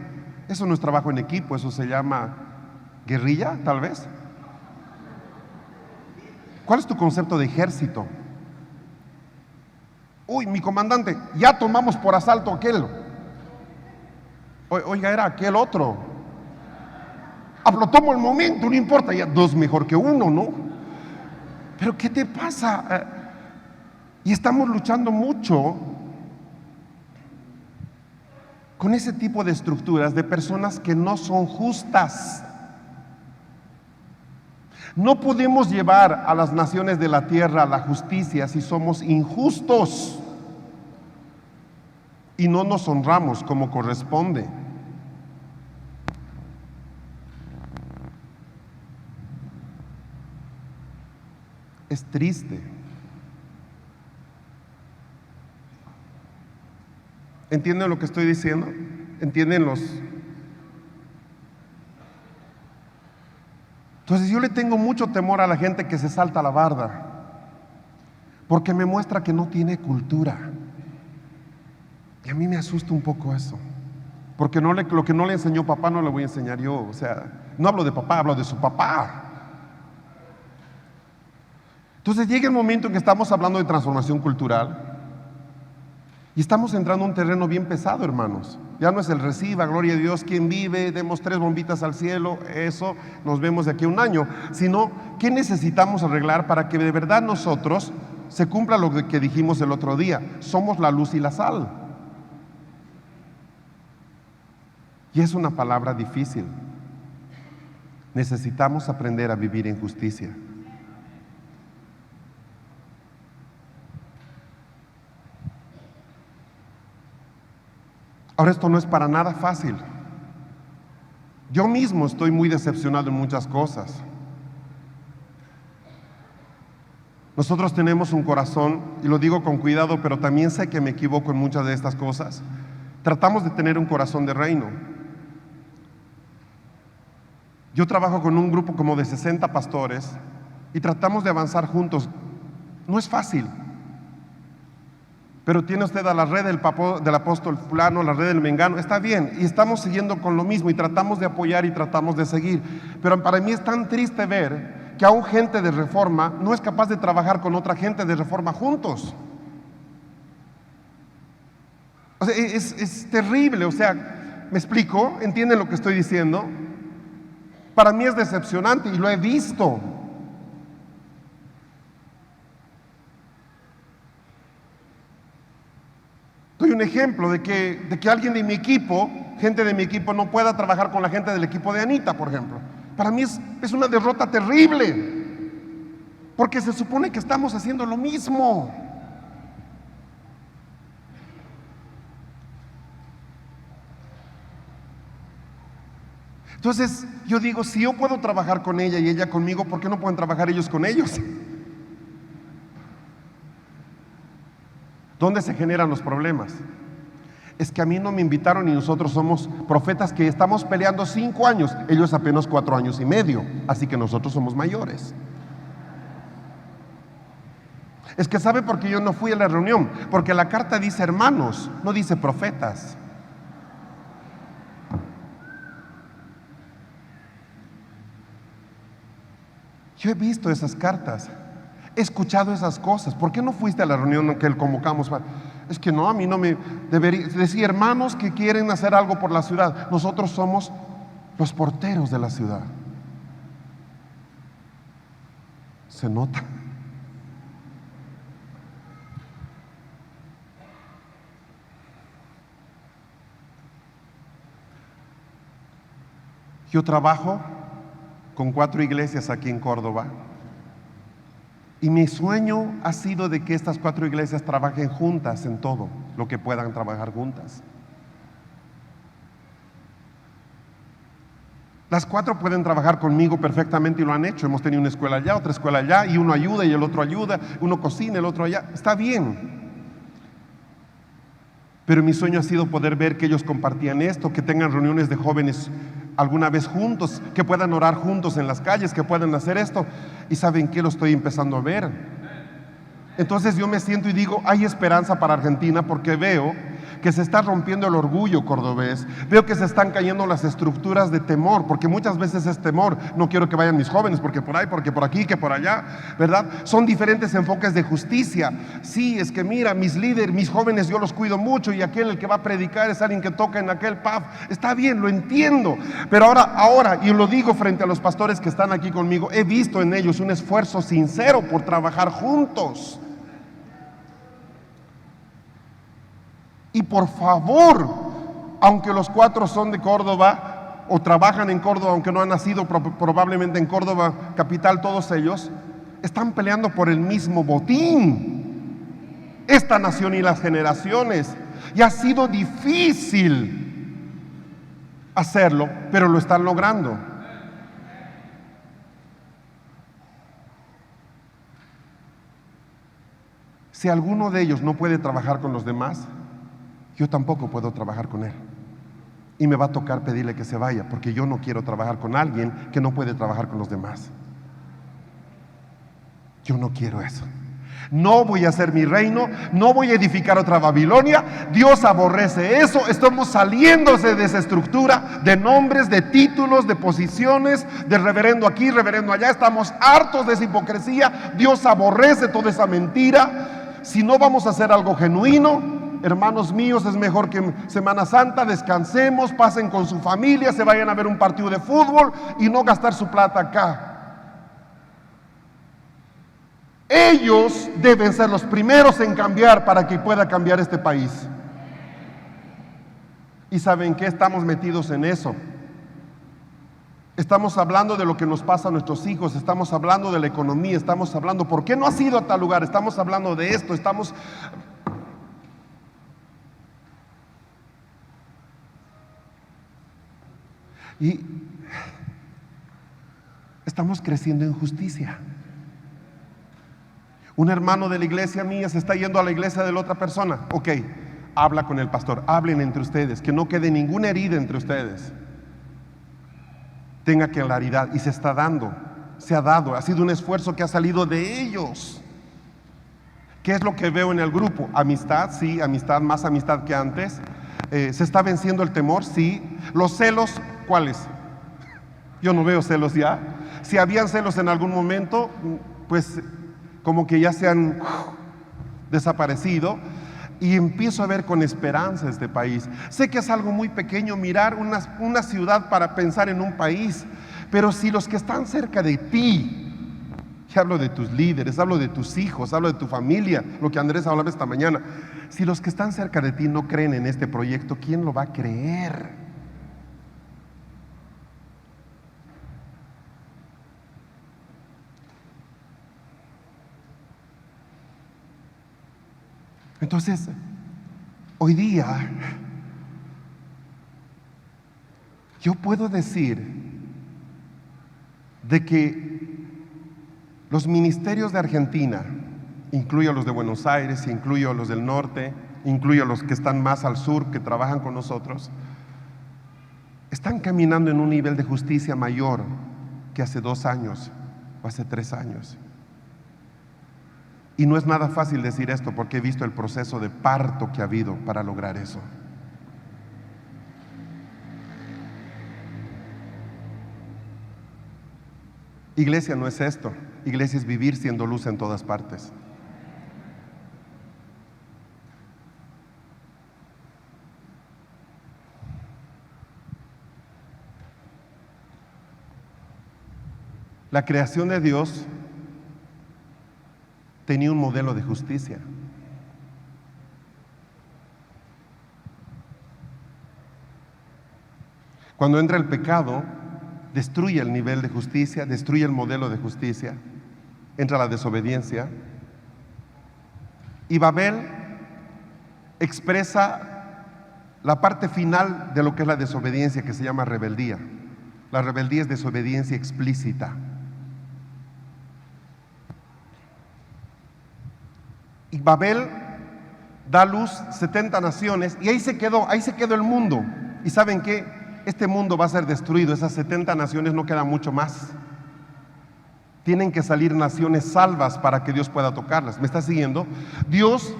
Eso no es trabajo en equipo, eso se llama guerrilla, tal vez. ¿Cuál es tu concepto de ejército? Uy, mi comandante, ya tomamos por asalto aquel. Oiga, era aquel otro. Hablo, tomo el momento, no importa, ya dos mejor que uno, ¿no? Pero ¿qué te pasa? Y estamos luchando mucho con ese tipo de estructuras de personas que no son justas. No podemos llevar a las naciones de la tierra a la justicia si somos injustos y no nos honramos como corresponde. Es triste. ¿Entienden lo que estoy diciendo? ¿Entienden los? Entonces yo le tengo mucho temor a la gente que se salta la barda, porque me muestra que no tiene cultura. Y a mí me asusta un poco eso, porque lo que no le enseñó papá no le voy a enseñar yo. O sea, no hablo de papá, hablo de su papá. Entonces llega el momento en que estamos hablando de transformación cultural y estamos entrando a un terreno bien pesado, hermanos. Ya no es el reciba, gloria a Dios, quien vive, demos 3 bombitas al cielo, eso, nos vemos de aquí a un año. Sino, ¿qué necesitamos arreglar para que de verdad nosotros se cumpla lo que dijimos el otro día? Somos la luz y la sal. Y es una palabra difícil. Necesitamos aprender a vivir en justicia. Ahora, esto no es para nada fácil. Yo mismo estoy muy decepcionado en muchas cosas. Nosotros tenemos un corazón, y lo digo con cuidado, pero también sé que me equivoco en muchas de estas cosas. Tratamos de tener un corazón de reino. Yo trabajo con un grupo como de 60 pastores y tratamos de avanzar juntos. No es fácil. Pero tiene usted a la red del apóstol fulano, la red del mengano, está bien, y estamos siguiendo con lo mismo y tratamos de apoyar y tratamos de seguir. Pero para mí es tan triste ver que aún gente de Reforma no es capaz de trabajar con otra gente de Reforma juntos. O sea, es terrible. O sea, ¿me explico? ¿Entienden lo que estoy diciendo? Para mí es decepcionante y lo he visto. Doy un ejemplo de que alguien de mi equipo, gente de mi equipo, no pueda trabajar con la gente del equipo de Anita, por ejemplo. Para mí es una derrota terrible, porque se supone que estamos haciendo lo mismo. Entonces yo digo, si yo puedo trabajar con ella y ella conmigo, ¿por qué no pueden trabajar ellos con ellos? ¿Dónde se generan los problemas? Es que a mí no me invitaron y nosotros somos profetas que estamos peleando 5 años, ellos apenas 4 años y medio, así que nosotros somos mayores. Es que ¿sabe por qué yo no fui a la reunión? Porque la carta dice hermanos, no dice profetas. Yo he visto esas cartas, he escuchado esas cosas. ¿Por qué no fuiste a la reunión que convocamos? Es que no, a mí no me debería decir hermanos que quieren hacer algo por la ciudad. Nosotros somos los porteros de la ciudad. Se nota. Yo trabajo con 4 iglesias aquí en Córdoba y mi sueño ha sido de que estas 4 iglesias trabajen juntas en todo lo que puedan trabajar juntas. Las 4 pueden trabajar conmigo perfectamente y lo han hecho. Hemos tenido una escuela allá, otra escuela allá, y uno ayuda y el otro ayuda, uno cocina, el otro allá. Está bien. Pero mi sueño ha sido poder ver que ellos compartían esto, que tengan reuniones de jóvenes alguna vez juntos, que puedan orar juntos en las calles, que puedan hacer esto. ¿Y saben qué? Lo estoy empezando a ver. Entonces yo me siento y digo, hay esperanza para Argentina, porque veo que se está rompiendo el orgullo cordobés. Veo que se están cayendo las estructuras de temor, porque muchas veces es temor. No quiero que vayan mis jóvenes, porque por ahí, porque por aquí, que por allá, ¿verdad? Son diferentes enfoques de justicia. Sí, es que mira, mis líderes, mis jóvenes, yo los cuido mucho, y aquel el que va a predicar es alguien que toca en aquel pub. Está bien, lo entiendo, pero ahora, y lo digo frente a los pastores que están aquí conmigo, he visto en ellos un esfuerzo sincero por trabajar juntos. Y por favor, aunque los 4 son de Córdoba o trabajan en Córdoba, aunque no han nacido probablemente en Córdoba capital, todos ellos están peleando por el mismo botín, esta nación y las generaciones. Y ha sido difícil hacerlo, pero lo están logrando. Si alguno de ellos no puede trabajar con los demás, yo tampoco puedo trabajar con él. Y me va a tocar pedirle que se vaya, porque yo no quiero trabajar con alguien que no puede trabajar con los demás. Yo no quiero eso. No voy a hacer mi reino, no voy a edificar otra Babilonia. Dios aborrece eso. Estamos saliéndose de esa estructura de nombres, de títulos, de posiciones, de reverendo aquí, reverendo allá. Estamos hartos de esa hipocresía. Dios aborrece toda esa mentira. Si no vamos a hacer algo genuino, hermanos míos, es mejor que en Semana Santa descansemos, pasen con su familia, se vayan a ver un partido de fútbol y no gastar su plata acá. Ellos deben ser los primeros en cambiar para que pueda cambiar este país. ¿Y saben qué? Estamos metidos en eso. Estamos hablando de lo que nos pasa a nuestros hijos, estamos hablando de la economía, estamos hablando, ¿por qué no has ido a tal lugar? Estamos hablando de esto, y estamos creciendo en justicia. Un hermano de la iglesia mía se está yendo a la iglesia de la otra persona. Ok, habla con el pastor, hablen entre ustedes, que no quede ninguna herida entre ustedes. Tenga claridad, y se está dando, se ha dado, ha sido un esfuerzo que ha salido de ellos. ¿Qué es lo que veo en el grupo? Amistad, sí, amistad, más amistad que antes. ¿Se está venciendo el temor? Sí. Los celos, ¿cuáles? Yo no veo celos ya. Si habían celos en algún momento, pues como que ya se han desaparecido. Y empiezo a ver con esperanza este país. Sé que es algo muy pequeño mirar una ciudad para pensar en un país, pero si los que están cerca de ti, y hablo de tus líderes, hablo de tus hijos, hablo de tu familia, lo que Andrés hablaba esta mañana, si los que están cerca de ti no creen en este proyecto, ¿quién lo va a creer? Entonces, hoy día, yo puedo decir de que los ministerios de Argentina, incluyo los de Buenos Aires, incluyo los del norte, incluyo los que están más al sur, que trabajan con nosotros, están caminando en un nivel de justicia mayor que hace 2 años o hace 3 años. Y no es nada fácil decir esto porque he visto el proceso de parto que ha habido para lograr eso. Iglesia no es esto. Iglesia es vivir siendo luz en todas partes. La creación de Dios tenía un modelo de justicia. Cuando entra el pecado, destruye el nivel de justicia, destruye el modelo de justicia, entra la desobediencia. Y Babel expresa la parte final de lo que es la desobediencia, que se llama rebeldía. La rebeldía es desobediencia explícita. Y Babel da luz 70 naciones y ahí se quedó el mundo. ¿Y saben qué? Este mundo va a ser destruido, esas 70 naciones no quedan mucho más. Tienen que salir naciones salvas para que Dios pueda tocarlas. ¿Me está siguiendo? Dios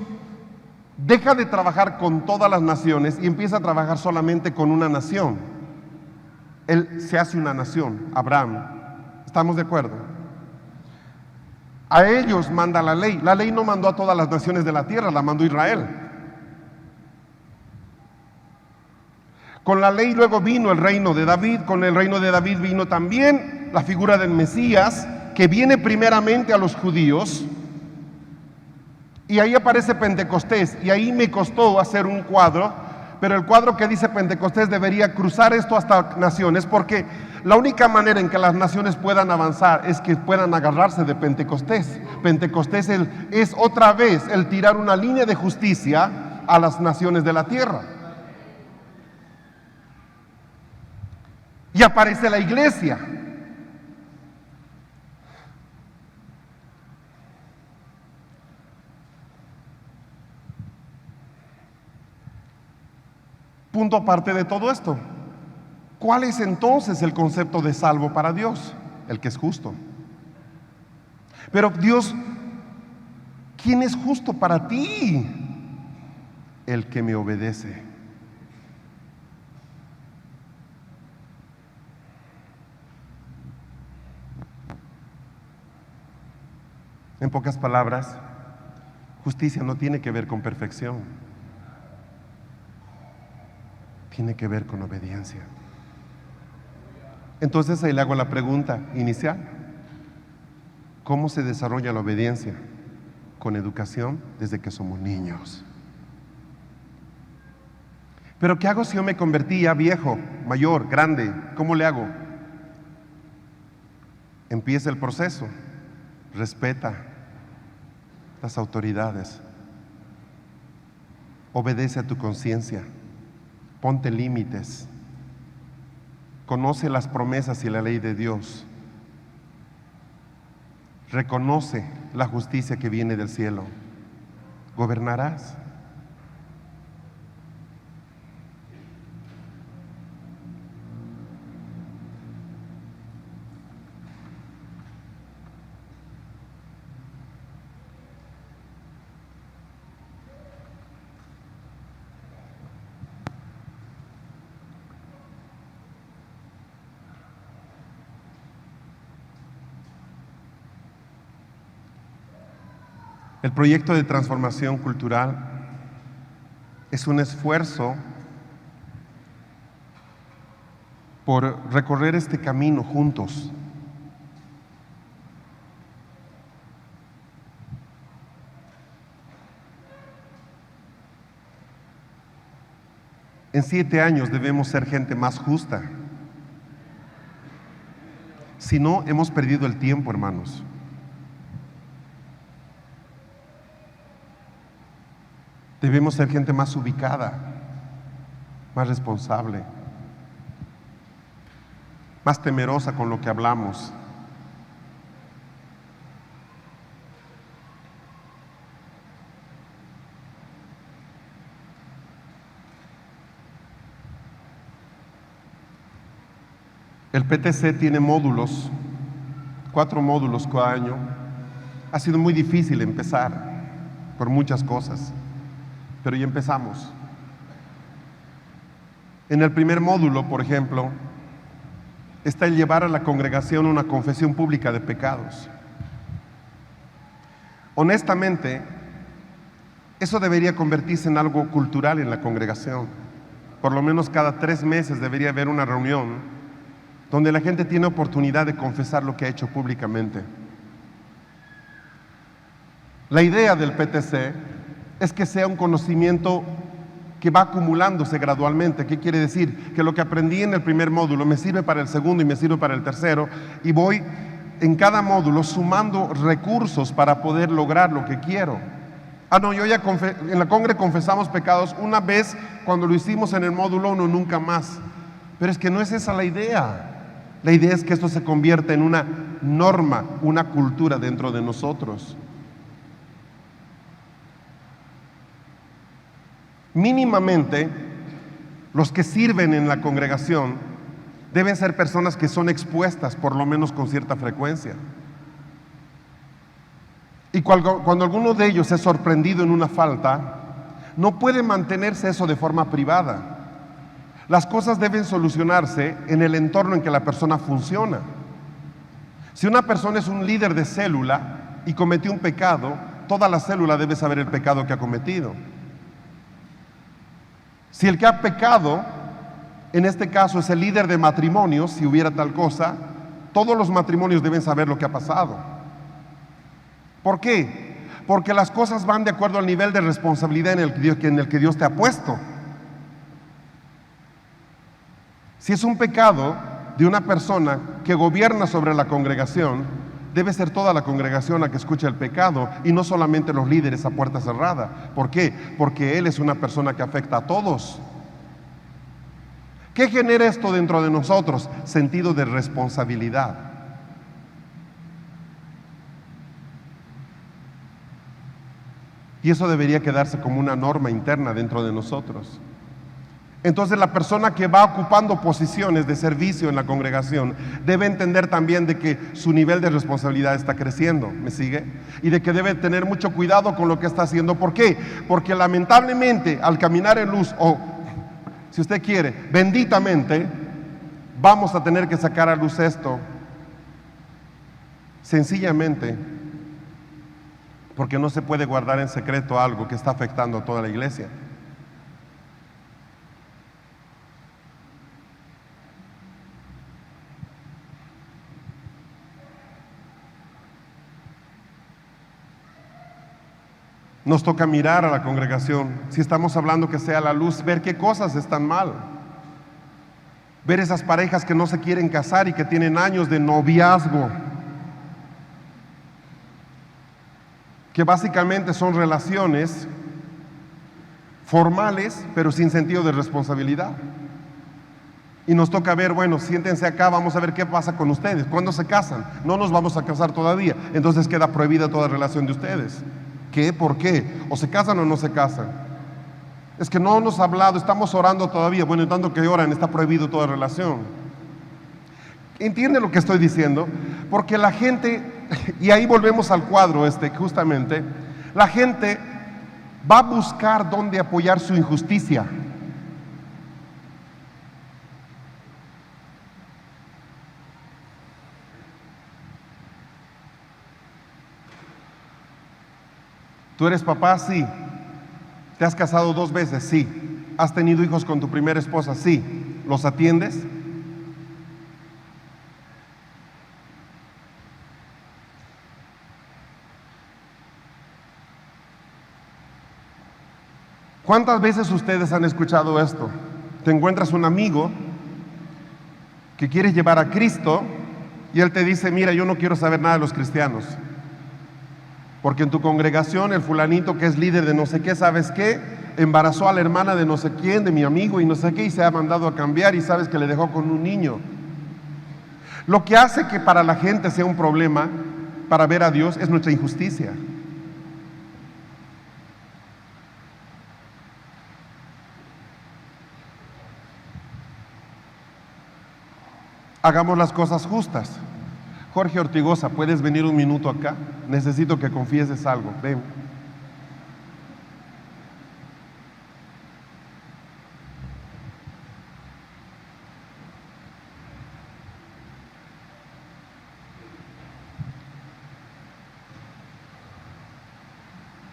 deja de trabajar con todas las naciones y empieza a trabajar solamente con una nación. Él se hace una nación, Abraham. ¿Estamos de acuerdo? A ellos manda la ley. La ley no mandó a todas las naciones de la tierra, la mandó Israel. Con la ley luego vino el reino de David. Con el reino de David vino también la figura del Mesías, que viene primeramente a los judíos. Y ahí aparece Pentecostés. Y ahí me costó hacer un cuadro, pero el cuadro que dice Pentecostés debería cruzar esto hasta naciones, porque la única manera en que las naciones puedan avanzar es que puedan agarrarse de Pentecostés. Pentecostés es otra vez el tirar una línea de justicia a las naciones de la tierra. Y aparece la iglesia. Punto aparte de todo esto. ¿Cuál es entonces el concepto de salvo para Dios? El que es justo. Pero Dios, ¿quién es justo para ti? El que me obedece. En pocas palabras, justicia no tiene que ver con perfección. Tiene que ver con obediencia. Entonces ahí le hago la pregunta inicial. ¿Cómo se desarrolla la obediencia? Con educación desde que somos niños. Pero ¿qué hago si yo me convertía viejo, mayor, grande? ¿Cómo le hago? Empieza el proceso. Respeta las autoridades. Obedece a tu conciencia. Ponte límites. Conoce las promesas y la ley de Dios. Reconoce la justicia que viene del cielo. Gobernarás. El proyecto de transformación cultural es un esfuerzo por recorrer este camino juntos. En 7 años debemos ser gente más justa. Si no, hemos perdido el tiempo, hermanos. Debemos ser gente más ubicada, más responsable, más temerosa con lo que hablamos. El PTC tiene módulos, 4 módulos cada año. Ha sido muy difícil empezar por muchas cosas, pero ya empezamos. En el primer módulo, por ejemplo, está el llevar a la congregación una confesión pública de pecados. Honestamente, eso debería convertirse en algo cultural en la congregación. Por lo menos cada 3 meses debería haber una reunión donde la gente tiene oportunidad de confesar lo que ha hecho públicamente. La idea del PTC es que sea un conocimiento que va acumulándose gradualmente. ¿Qué quiere decir? Que lo que aprendí en el primer módulo me sirve para el segundo y me sirve para el tercero, y voy en cada módulo sumando recursos para poder lograr lo que quiero. No, yo ya en la congre confesamos pecados una vez cuando lo hicimos en el módulo 1, nunca más. Pero es que no es esa la idea. La idea es que esto se convierta en una norma, una cultura dentro de nosotros. Mínimamente, los que sirven en la congregación deben ser personas que son expuestas, por lo menos con cierta frecuencia. Y cuando alguno de ellos es sorprendido en una falta, No puede mantenerse eso de forma privada. Las cosas deben solucionarse en el entorno en que la persona funciona. Si una persona es un líder de célula y cometió un pecado, toda la célula debe saber el pecado que ha cometido. Si el que ha pecado, en este caso es el líder de matrimonios, si hubiera tal cosa, todos los matrimonios deben saber lo que ha pasado. ¿Por qué? Porque las cosas van de acuerdo al nivel de responsabilidad en el que Dios te ha puesto. Si es un pecado de una persona que gobierna sobre la congregación, debe ser toda la congregación la que escuche el pecado y no solamente los líderes a puerta cerrada. ¿Por qué? Porque él es una persona que afecta a todos. ¿Qué genera esto dentro de nosotros? Sentido de responsabilidad. Y eso debería quedarse como una norma interna dentro de nosotros. Entonces la persona que va ocupando posiciones de servicio en la congregación debe entender también de que su nivel de responsabilidad está creciendo, ¿me sigue? Y de que debe tener mucho cuidado con lo que está haciendo. ¿Por qué? Porque lamentablemente al caminar en luz, o si usted quiere, benditamente, vamos a tener que sacar a luz esto, sencillamente porque no se puede guardar en secreto algo que está afectando a toda la iglesia. Nos toca mirar a la congregación, si estamos hablando que sea la luz, ver qué cosas están mal. Ver esas parejas que no se quieren casar y que tienen años de noviazgo, que básicamente son relaciones formales, pero sin sentido de responsabilidad. Y nos toca ver, bueno, siéntense acá, vamos a ver qué pasa con ustedes. ¿Cuándo se casan? No nos vamos a casar todavía, entonces queda prohibida toda relación de ustedes. ¿Qué? ¿Por qué? ¿O se casan o no se casan? Es que no nos ha hablado, estamos orando todavía. Bueno, en tanto que oran, está prohibido toda relación. ¿Entiende lo que estoy diciendo? Porque la gente, y ahí volvemos al cuadro justamente, la gente va a buscar dónde apoyar su injusticia. ¿Tú eres papá? Sí. ¿Te has casado 2 veces? Sí. ¿Has tenido hijos con tu primera esposa? Sí. ¿Los atiendes? ¿Cuántas veces ustedes han escuchado esto? Te encuentras un amigo que quieres llevar a Cristo y él te dice, mira, yo no quiero saber nada de los cristianos. Porque en tu congregación el fulanito que es líder de no sé qué, ¿sabes qué? Embarazó a la hermana de no sé quién, de mi amigo y no sé qué, y se ha mandado a cambiar y sabes que le dejó con un niño. Lo que hace que para la gente sea un problema para ver a Dios es nuestra injusticia. Hagamos las cosas justas. Jorge Ortigosa, ¿puedes venir un minuto acá? Necesito que confieses algo. Ven.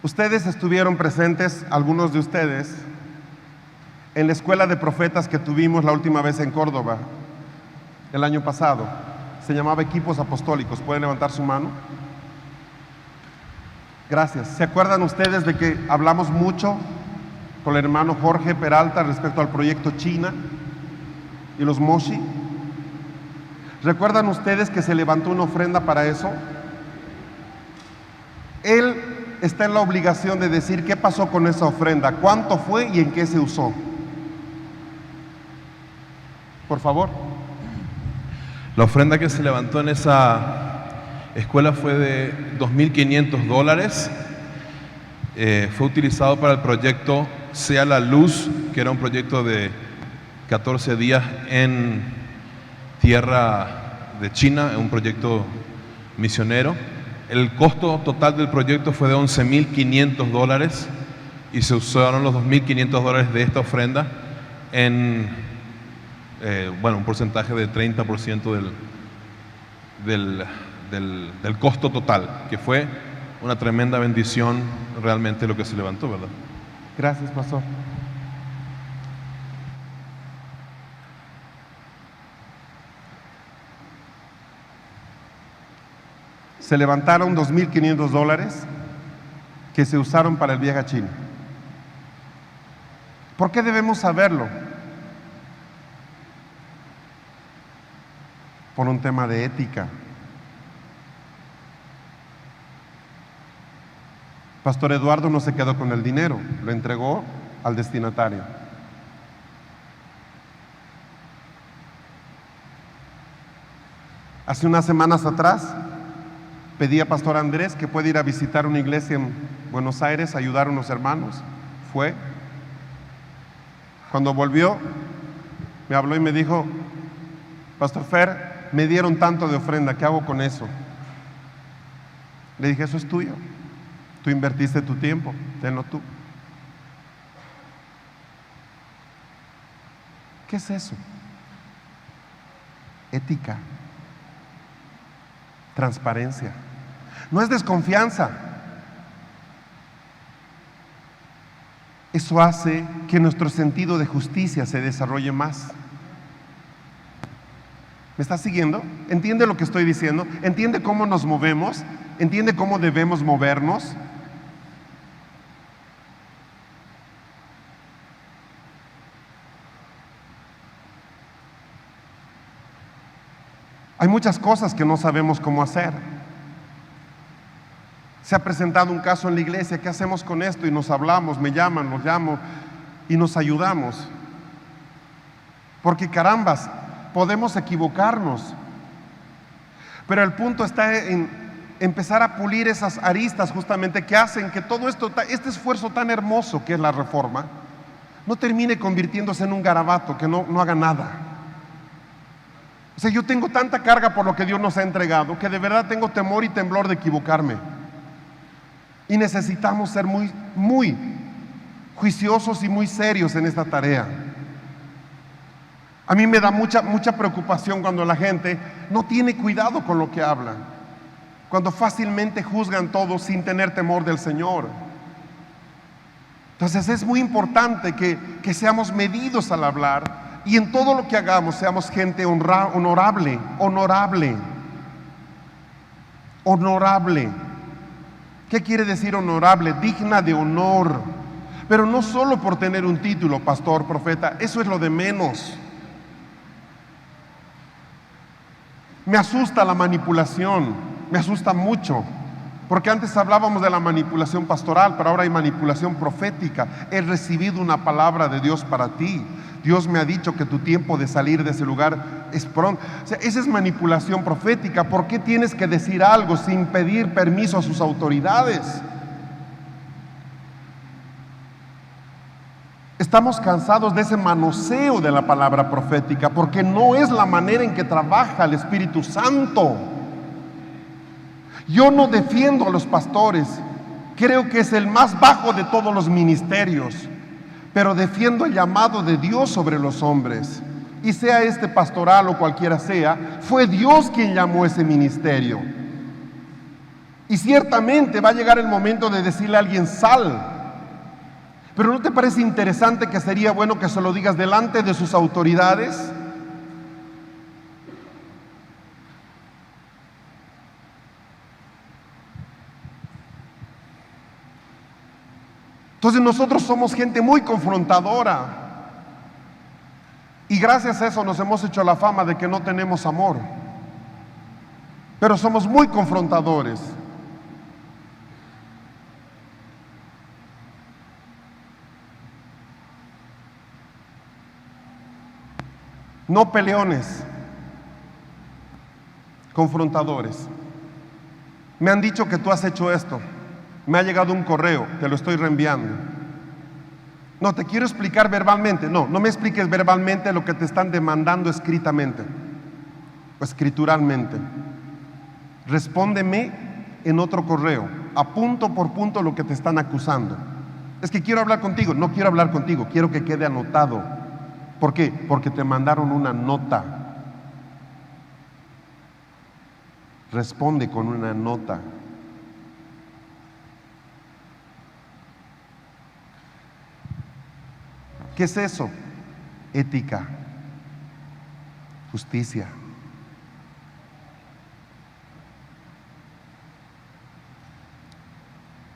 Ustedes estuvieron presentes, algunos de ustedes, en la escuela de profetas que tuvimos la última vez en Córdoba, el año pasado. Se llamaba Equipos Apostólicos. ¿Pueden levantar su mano? Gracias. ¿Se acuerdan ustedes de que hablamos mucho con el hermano Jorge Peralta respecto al proyecto China y los Moshi? ¿Recuerdan ustedes que se levantó una ofrenda para eso? Él está en la obligación de decir qué pasó con esa ofrenda, cuánto fue y en qué se usó. Por favor. La ofrenda que se levantó en esa escuela fue de $2,500. Fue utilizado para el proyecto Sea la Luz, que era un proyecto de 14 días en tierra de China, un proyecto misionero. El costo total del proyecto fue de $11,500. y se usaron los $2.500 de esta ofrenda en un porcentaje de 30% del costo total, que fue una tremenda bendición realmente lo que se levantó, ¿verdad? Gracias, pastor. Se levantaron $2.500 que se usaron para el viaje a China. ¿Por qué debemos saberlo? Por un tema de ética. Pastor Eduardo no se quedó con el dinero, lo entregó al destinatario. Hace unas semanas atrás pedí a Pastor Andrés que puede ir a visitar una iglesia en Buenos Aires, ayudar a unos hermanos. Fue. Cuando volvió, me habló y me dijo: Pastor Fer, me dieron tanto de ofrenda, ¿qué hago con eso? Le dije: eso es tuyo. Tú invertiste tu tiempo, tenlo tú. ¿Qué es eso? Ética, transparencia. No es desconfianza. Eso hace que nuestro sentido de justicia se desarrolle más. ¿Me estás siguiendo? ¿Entiende lo que estoy diciendo? ¿Entiende cómo nos movemos? ¿Entiende cómo debemos movernos? Hay muchas cosas que no sabemos cómo hacer. Se ha presentado un caso en la iglesia, ¿qué hacemos con esto? Y nos hablamos, me llaman, los llamo y nos ayudamos. Porque carambas, podemos equivocarnos. Pero el punto está en empezar a pulir esas aristas justamente que hacen que todo esto, este esfuerzo tan hermoso que es la reforma, no termine convirtiéndose en un garabato, que no haga nada. O sea, yo tengo tanta carga por lo que Dios nos ha entregado que de verdad tengo temor y temblor de equivocarme. Y necesitamos ser muy, muy juiciosos y muy serios en esta tarea. A mí me da mucha preocupación cuando la gente no tiene cuidado con lo que habla, cuando fácilmente juzgan todo sin tener temor del Señor. Entonces es muy importante que seamos medidos al hablar y en todo lo que hagamos seamos gente honorable. ¿Qué quiere decir honorable? Digna de honor. Pero no solo por tener un título, pastor, profeta, eso es lo de menos. Me asusta la manipulación, me asusta mucho, porque antes hablábamos de la manipulación pastoral, pero ahora hay manipulación profética. He recibido una palabra de Dios para ti. Dios me ha dicho que tu tiempo de salir de ese lugar es pronto. O sea, esa es manipulación profética. ¿Por qué tienes que decir algo sin pedir permiso a sus autoridades? Estamos cansados de ese manoseo de la palabra profética, porque no es la manera en que trabaja el Espíritu Santo. Yo no defiendo a los pastores, creo que es el más bajo de todos los ministerios, pero defiendo el llamado de Dios sobre los hombres. Y sea este pastoral o cualquiera sea, fue Dios quien llamó ese ministerio. Y ciertamente va a llegar el momento de decirle a alguien: sal. Pero ¿no te parece interesante que sería bueno que se lo digas delante de sus autoridades? Entonces nosotros somos gente muy confrontadora y gracias a eso nos hemos hecho la fama de que no tenemos amor, pero somos muy confrontadores. No peleones, confrontadores. Me han dicho que tú has hecho esto. Me ha llegado un correo, te lo estoy reenviando. No, te quiero explicar verbalmente. No me expliques verbalmente lo que te están demandando escritamente o escrituralmente. Respóndeme en otro correo, a punto por punto lo que te están acusando. Es que quiero hablar contigo. No quiero hablar contigo, quiero que quede anotado. ¿Por qué? Porque te mandaron una nota. Responde con una nota. ¿Qué es eso? Ética, justicia.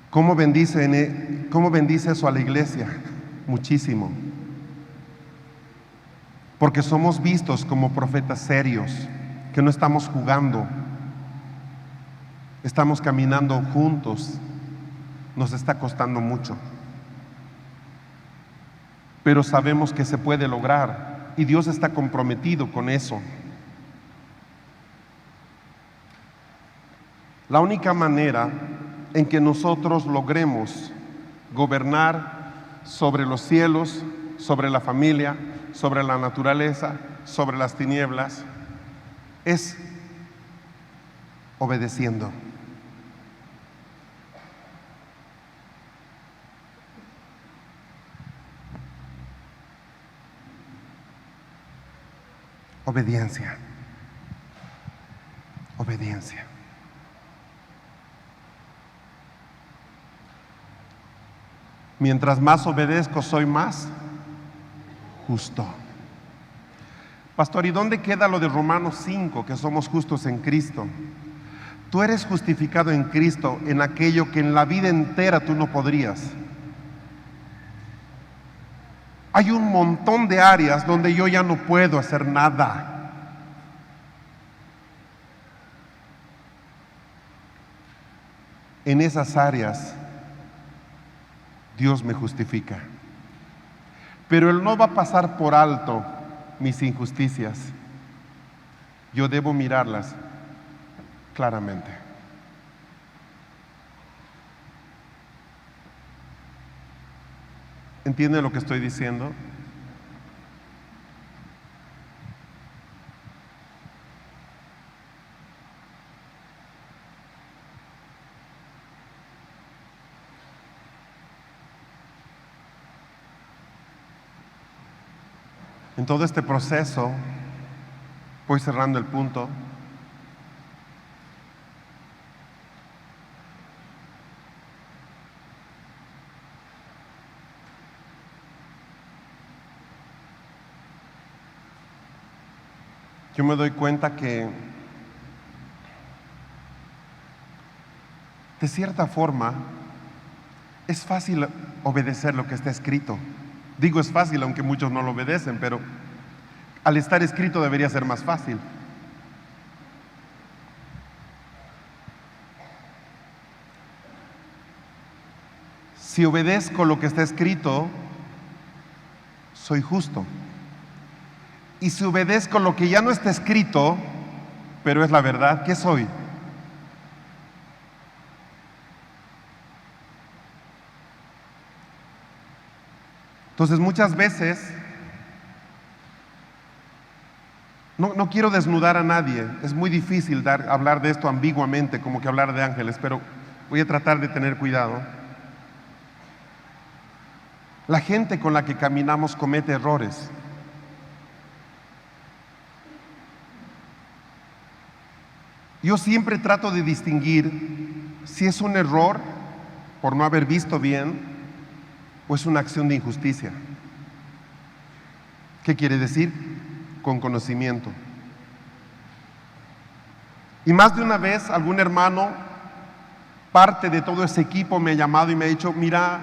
¿Cómo bendice eso a la iglesia? Muchísimo. Porque somos vistos como profetas serios, que no estamos jugando, estamos caminando juntos. Nos está costando mucho, pero sabemos que se puede lograr y Dios está comprometido con eso. La única manera en que nosotros logremos gobernar sobre los cielos, sobre la familia, sobre la naturaleza, sobre las tinieblas, es obedeciendo. Obediencia. Obediencia. Mientras más obedezco, soy más justo. Pastor, ¿y dónde queda lo de Romanos 5, que somos justos en Cristo? Tú eres justificado en Cristo en aquello que en la vida entera tú no podrías. Hay un montón de áreas donde yo ya no puedo hacer nada. En esas áreas Dios me justifica. Pero Él no va a pasar por alto mis injusticias. Yo debo mirarlas claramente. ¿Entienden lo que estoy diciendo? En todo este proceso, voy cerrando el punto. Yo me doy cuenta que de cierta forma es fácil obedecer lo que está escrito. Digo es fácil, aunque muchos no lo obedecen, pero al estar escrito debería ser más fácil. Si obedezco lo que está escrito, soy justo. Y si obedezco lo que ya no está escrito, pero es la verdad, ¿qué soy? Entonces muchas veces, no quiero desnudar a nadie, es muy difícil hablar de esto ambiguamente, como que hablar de ángeles, pero voy a tratar de tener cuidado. La gente con la que caminamos comete errores. Yo siempre trato de distinguir si es un error por no haber visto bien o es una acción de injusticia. ¿Qué quiere decir? Con conocimiento. Y más de una vez algún hermano, parte de todo ese equipo, me ha llamado y me ha dicho: mira,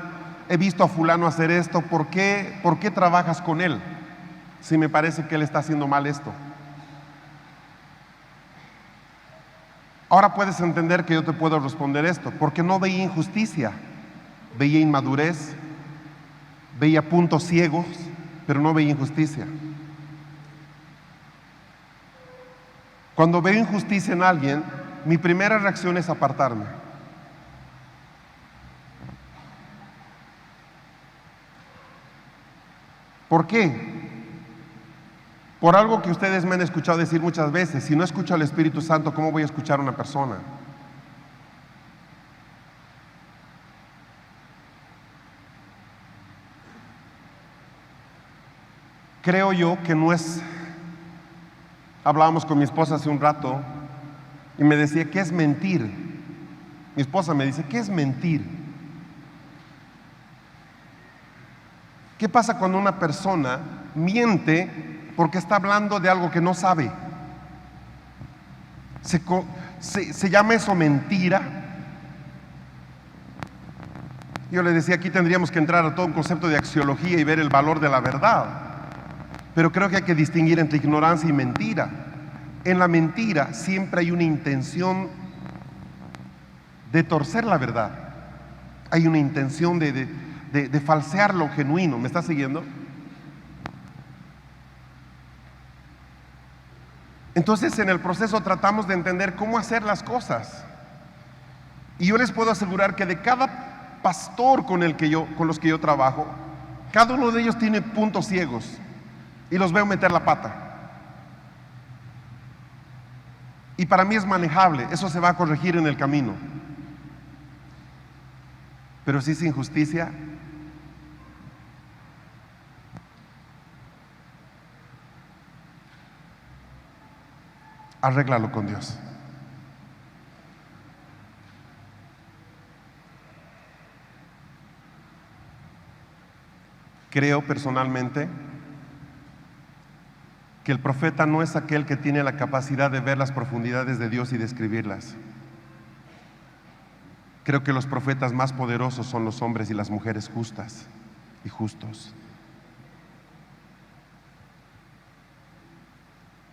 he visto a fulano hacer esto, ¿por qué trabajas con él? Si me parece que él está haciendo mal esto. Ahora puedes entender que yo te puedo responder esto, porque no veía injusticia, veía inmadurez, veía puntos ciegos, pero no veía injusticia. Cuando veo injusticia en alguien, mi primera reacción es apartarme. ¿Por qué? Por algo que ustedes me han escuchado decir muchas veces: si no escucho al Espíritu Santo, ¿cómo voy a escuchar a una persona? Creo yo que no es... Hablábamos con mi esposa hace un rato y me decía, ¿qué es mentir? Mi esposa me dice, ¿qué es mentir? ¿Qué pasa cuando una persona miente porque está hablando de algo que no sabe? ¿Se llama eso mentira? Yo le decía, aquí tendríamos que entrar a todo un concepto de axiología y ver el valor de la verdad. Pero creo que hay que distinguir entre ignorancia y mentira. En la mentira siempre hay una intención de torcer la verdad. Hay una intención de falsear lo genuino. ¿Me está siguiendo? Entonces, en el proceso tratamos de entender cómo hacer las cosas. Y yo les puedo asegurar que de cada pastor con los que yo trabajo, cada uno de ellos tiene puntos ciegos y los veo meter la pata. Y para mí es manejable, eso se va a corregir en el camino. Pero si es injusticia, arréglalo con Dios. Creo personalmente que el profeta no es aquel que tiene la capacidad de ver las profundidades de Dios y describirlas. Creo que los profetas más poderosos son los hombres y las mujeres justas y justos.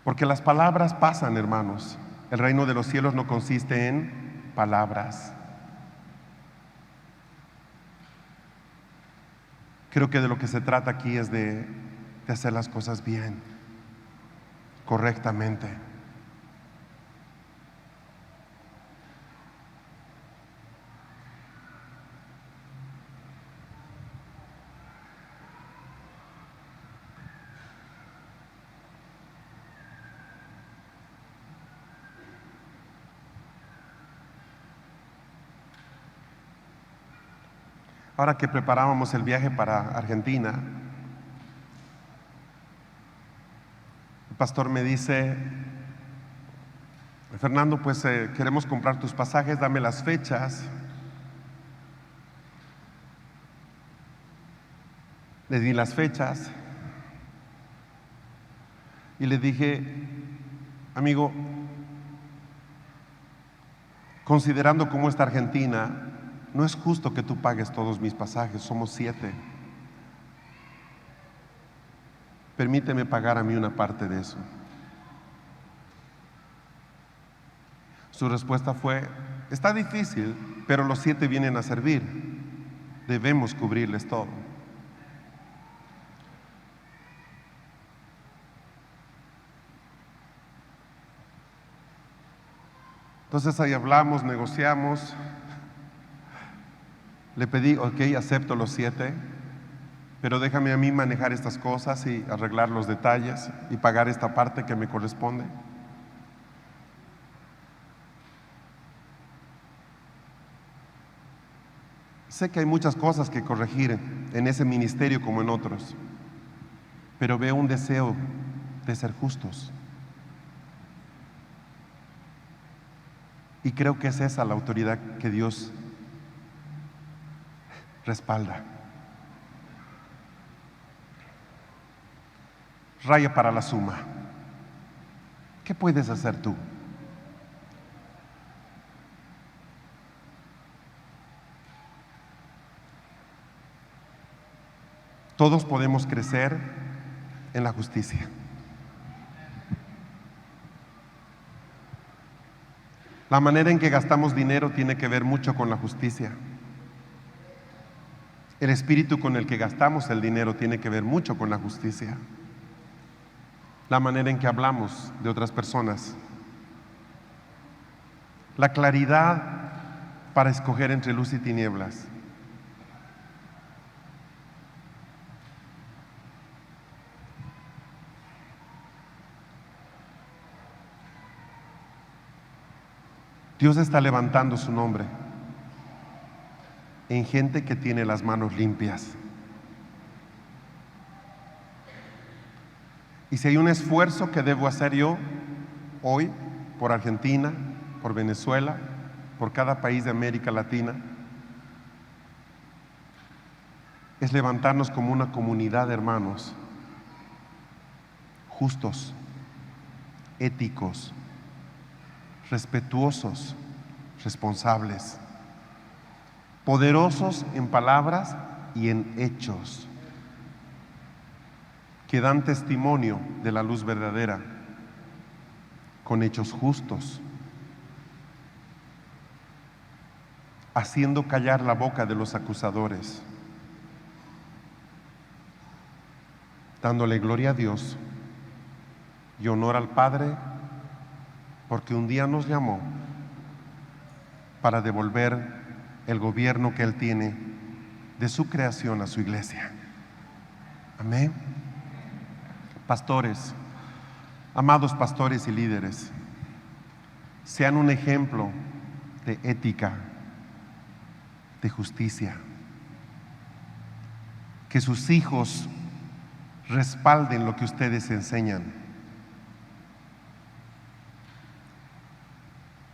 Porque las palabras pasan, hermanos. El reino de los cielos no consiste en palabras. Creo que de lo que se trata aquí es de hacer las cosas bien, correctamente. Ahora que preparábamos el viaje para Argentina, el pastor me dice, Fernando, pues queremos comprar tus pasajes, dame las fechas. Le di las fechas y le dije, amigo, considerando cómo está Argentina, no es justo que tú pagues todos mis pasajes, somos 7. Permíteme pagar a mí una parte de eso. Su respuesta fue, está difícil, pero los 7 vienen a servir. Debemos cubrirles todo. Entonces ahí hablamos, negociamos. Le pedí, ok, acepto los 7, pero déjame a mí manejar estas cosas y arreglar los detalles y pagar esta parte que me corresponde. Sé que hay muchas cosas que corregir en ese ministerio como en otros, pero veo un deseo de ser justos. Y creo que es esa la autoridad que Dios respalda. Raya para la suma. ¿Qué puedes hacer tú? Todos podemos crecer en la justicia. La manera en que gastamos dinero tiene que ver mucho con la justicia. El espíritu con el que gastamos el dinero tiene que ver mucho con la justicia. La manera en que hablamos de otras personas. La claridad para escoger entre luz y tinieblas. Dios está levantando su nombre en gente que tiene las manos limpias. Y si hay un esfuerzo que debo hacer yo hoy por Argentina, por Venezuela, por cada país de América Latina, es levantarnos como una comunidad de hermanos justos, éticos, respetuosos, responsables, poderosos en palabras y en hechos, que dan testimonio de la luz verdadera, con hechos justos, haciendo callar la boca de los acusadores, dándole gloria a Dios y honor al Padre, porque un día nos llamó para devolver el gobierno que Él tiene de su creación a su iglesia. Amén. Pastores, amados pastores y líderes, sean un ejemplo de ética, de justicia. Que sus hijos respalden lo que ustedes enseñan.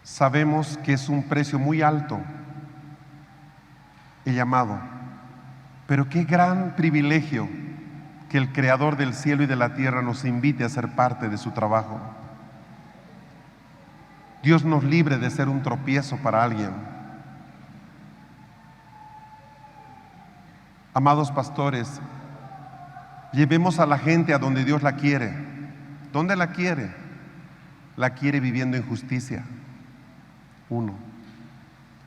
Sabemos que es un precio muy alto el llamado, pero qué gran privilegio que el Creador del cielo y de la tierra nos invite a ser parte de su trabajo. Dios nos libre de ser un tropiezo para alguien. Amados pastores, llevemos a la gente a donde Dios la quiere. ¿Dónde la quiere? La quiere viviendo en justicia. 1.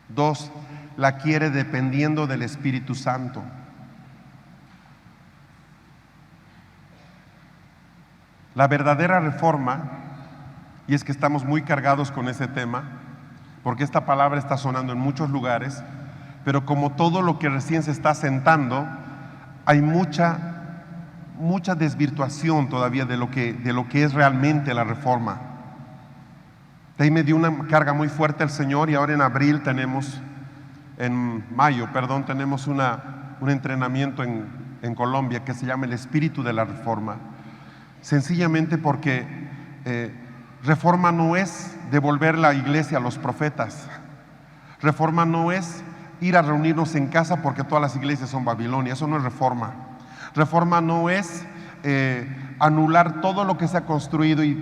2. La quiere dependiendo del Espíritu Santo. La verdadera reforma, y es que estamos muy cargados con ese tema, porque esta palabra está sonando en muchos lugares, pero como todo lo que recién se está asentando, hay mucha desvirtuación todavía de lo que es realmente la reforma. De ahí me dio una carga muy fuerte el Señor, y ahora en mayo, tenemos un entrenamiento en Colombia que se llama el Espíritu de la Reforma. Sencillamente porque reforma no es devolver la iglesia a los profetas. Reforma no es ir a reunirnos en casa porque todas las iglesias son Babilonia. Eso no es reforma. Reforma no es anular todo lo que se ha construido y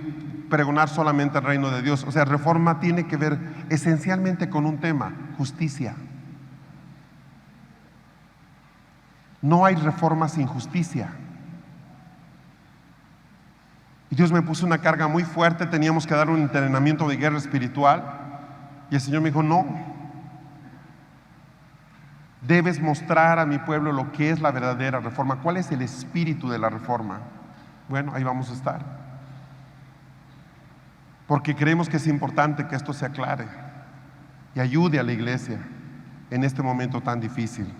pregonar solamente el reino de Dios. O sea, reforma tiene que ver esencialmente con un tema: justicia. No hay reforma sin justicia. Y Dios me puso una carga muy fuerte, teníamos que dar un entrenamiento de guerra espiritual, y el Señor me dijo: no, debes mostrar a mi pueblo lo que es la verdadera reforma. ¿Cuál es el espíritu de la reforma? Bueno, ahí vamos a estar, porque creemos que es importante que esto se aclare y ayude a la iglesia en este momento tan difícil.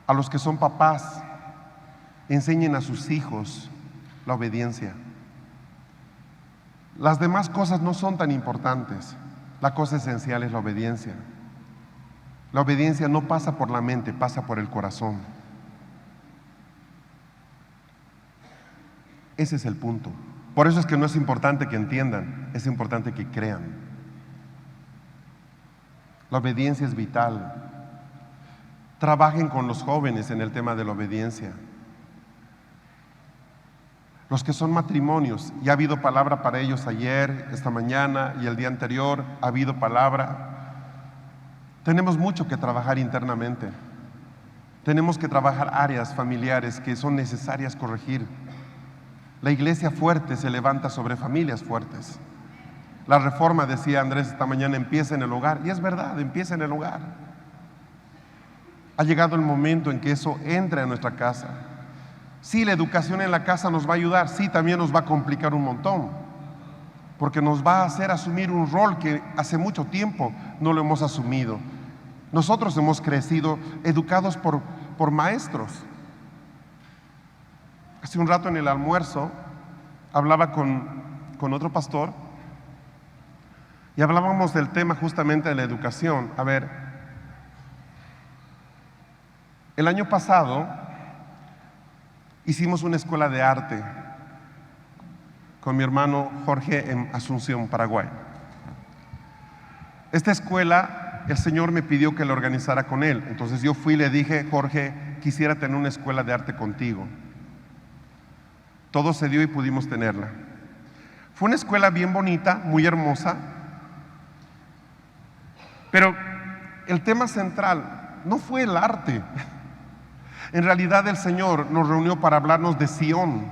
A los que son papás, enseñen a sus hijos la obediencia. Las demás cosas no son tan importantes. La cosa esencial es la obediencia. La obediencia no pasa por la mente, pasa por el corazón. Ese es el punto. Por eso es que no es importante que entiendan, es importante que crean. La obediencia es vital. Trabajen con los jóvenes en el tema de la obediencia. Los que son matrimonios, ya ha habido palabra para ellos ayer, esta mañana y el día anterior, ha habido palabra. Tenemos mucho que trabajar internamente. Tenemos que trabajar áreas familiares que son necesarias corregir. La iglesia fuerte se levanta sobre familias fuertes. La reforma, decía Andrés esta mañana, empieza en el hogar. Y es verdad, empieza en el hogar. Ha llegado el momento en que eso entre a nuestra casa. Sí, la educación en la casa nos va a ayudar, sí, también nos va a complicar un montón, porque nos va a hacer asumir un rol que hace mucho tiempo no lo hemos asumido. Nosotros hemos crecido educados por maestros. Hace un rato en el almuerzo hablaba con otro pastor y hablábamos del tema justamente de la educación. A ver, el año pasado hicimos una escuela de arte con mi hermano Jorge en Asunción, Paraguay. Esta escuela, el Señor me pidió que la organizara con él. Entonces yo fui y le dije: Jorge, quisiera tener una escuela de arte contigo. Todo se dio y pudimos tenerla. Fue una escuela bien bonita, muy hermosa, pero el tema central no fue el arte. En realidad el Señor nos reunió para hablarnos de Sión.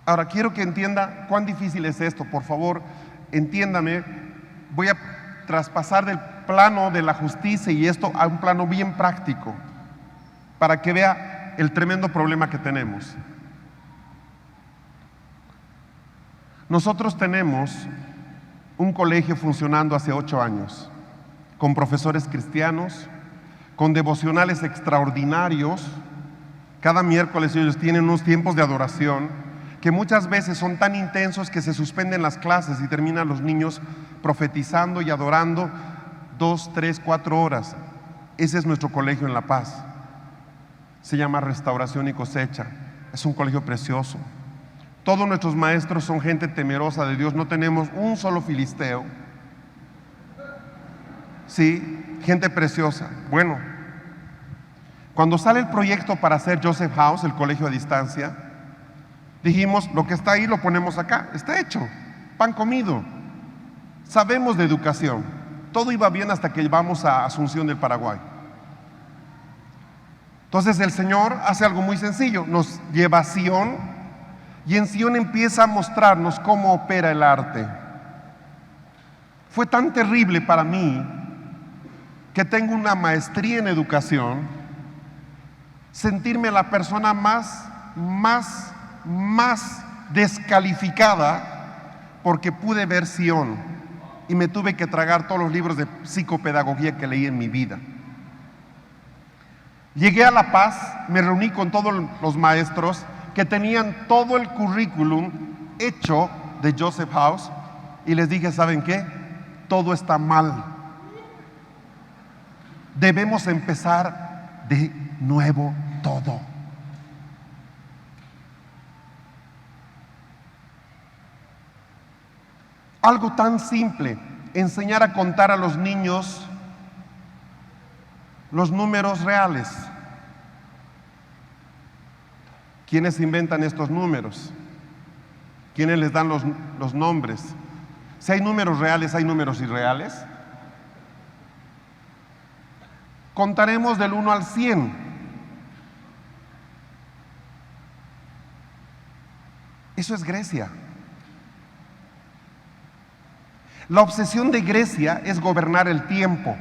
Ahora quiero que entienda cuán difícil es esto. Por favor, entiéndame. Voy a traspasar del plano de la justicia y esto a un plano bien práctico, para que vea el tremendo problema que tenemos. Nosotros tenemos un colegio funcionando hace 8 años, con profesores cristianos, con devocionales extraordinarios. Cada miércoles ellos tienen unos tiempos de adoración que muchas veces son tan intensos que se suspenden las clases y terminan los niños profetizando y adorando 2, 3, 4 horas. Ese es nuestro colegio en La Paz. Se llama Restauración y Cosecha. Es un colegio precioso. Todos nuestros maestros son gente temerosa de Dios. No tenemos un solo filisteo. Sí, gente preciosa. Bueno, cuando sale el proyecto para hacer Joseph House, el colegio a distancia, dijimos: lo que está ahí lo ponemos acá. Está hecho, pan comido. Sabemos de educación. Todo iba bien hasta que vamos a Asunción del Paraguay. Entonces el Señor hace algo muy sencillo. Nos lleva a Sion, y en Sion empieza a mostrarnos cómo opera el arte. Fue tan terrible para mí, que tengo una maestría en educación, sentirme la persona más descalificada porque pude ver Sion y me tuve que tragar todos los libros de psicopedagogía que leí en mi vida. Llegué a La Paz, me reuní con todos los maestros que tenían todo el currículum hecho de Joseph House y les dije: ¿saben qué? Todo está mal. Debemos empezar de nuevo todo. Algo tan simple, enseñar a contar a los niños los números reales. ¿Quiénes inventan estos números? ¿Quiénes les dan los nombres? Si hay números reales, hay números irreales. Contaremos del 1 al 100. Eso es Grecia. La obsesión de Grecia es gobernar el tiempo.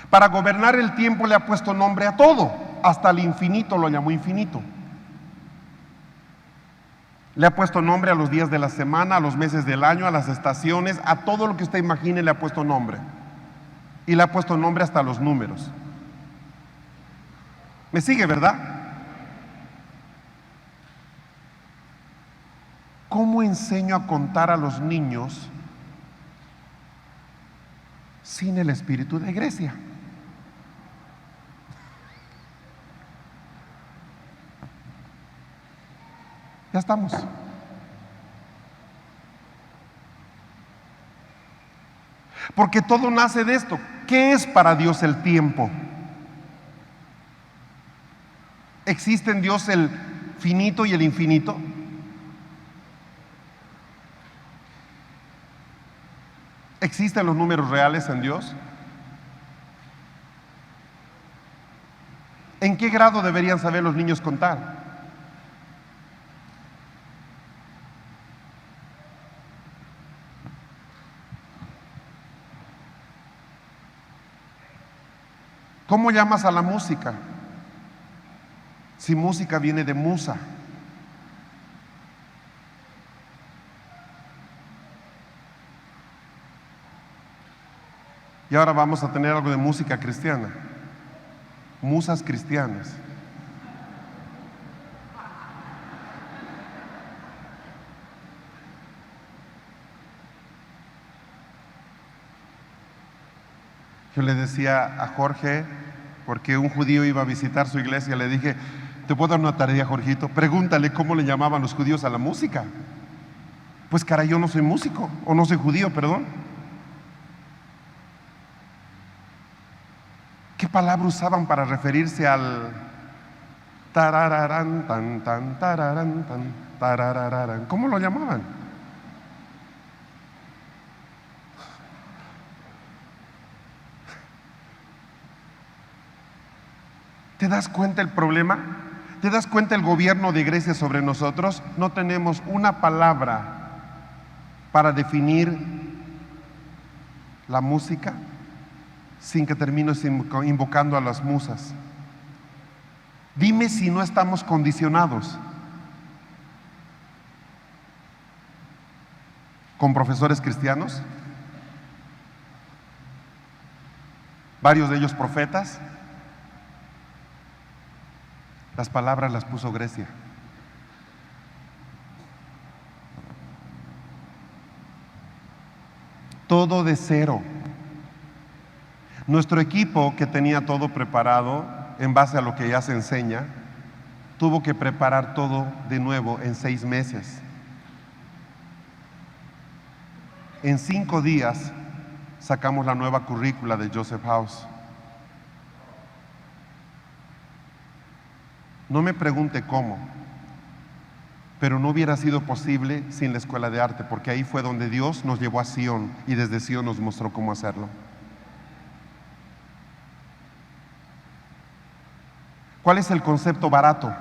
Para gobernar el tiempo le ha puesto nombre a todo, hasta el infinito lo llamó infinito. Le ha puesto nombre a los días de la semana, a los meses del año, a las estaciones, a todo lo que usted imagine le ha puesto nombre. Y le ha puesto nombre hasta a los números. ¿Me sigue, verdad? ¿Cómo enseño a contar a los niños sin el espíritu de Grecia? Ya estamos. Porque todo nace de esto. ¿Qué es para Dios el tiempo? ¿Existe en Dios el finito y el infinito? ¿Existen los números reales en Dios? ¿En qué grado deberían saber los niños contar? ¿Cómo llamas a la música? Si música viene de musa. Y ahora vamos a tener algo de música cristiana. Musas cristianas. Yo le decía a Jorge, porque un judío iba a visitar su iglesia. Le dije, te puedo dar una tarea, Jorgito, pregúntale cómo le llamaban los judíos a la música. Pues caray, yo no soy músico, o no soy judío, perdón. ¿Qué palabra usaban para referirse al tarararán, tan, tan, tararán, tan, tarararán? ¿Cómo lo llamaban? ¿Te das cuenta el problema? ¿Te das cuenta el gobierno de Grecia sobre nosotros? No tenemos una palabra para definir la música sin que termines invocando a las musas. Dime si no estamos condicionados con profesores cristianos, varios de ellos profetas. Las palabras las puso Grecia. Todo de cero. Nuestro equipo, que tenía todo preparado en base a lo que ya se enseña, tuvo que preparar todo de nuevo en 6 meses. En 5 días sacamos la nueva currícula de Joseph House. No me pregunte cómo, pero no hubiera sido posible sin la escuela de arte, porque ahí fue donde Dios nos llevó a Sion y desde Sion nos mostró cómo hacerlo. ¿Cuál es el concepto barato?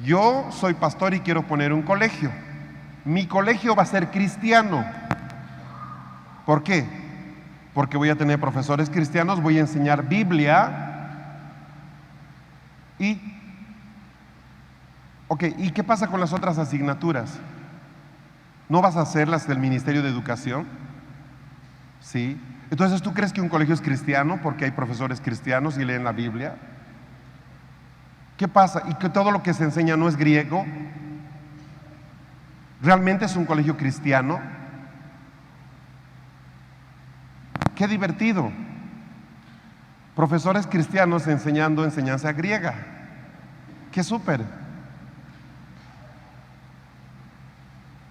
Yo soy pastor y quiero poner un colegio. Mi colegio va a ser cristiano. ¿Por qué? Porque voy a tener profesores cristianos, voy a enseñar Biblia. ¿Y qué pasa con las otras asignaturas? ¿No vas a hacerlas del Ministerio de Educación? ¿Sí? Entonces, ¿tú crees que un colegio es cristiano porque hay profesores cristianos y leen la Biblia? ¿Qué pasa? ¿Y que todo lo que se enseña no es griego? ¿Realmente es un colegio cristiano? ¡Qué divertido! Profesores cristianos enseñando enseñanza griega. ¡Qué súper!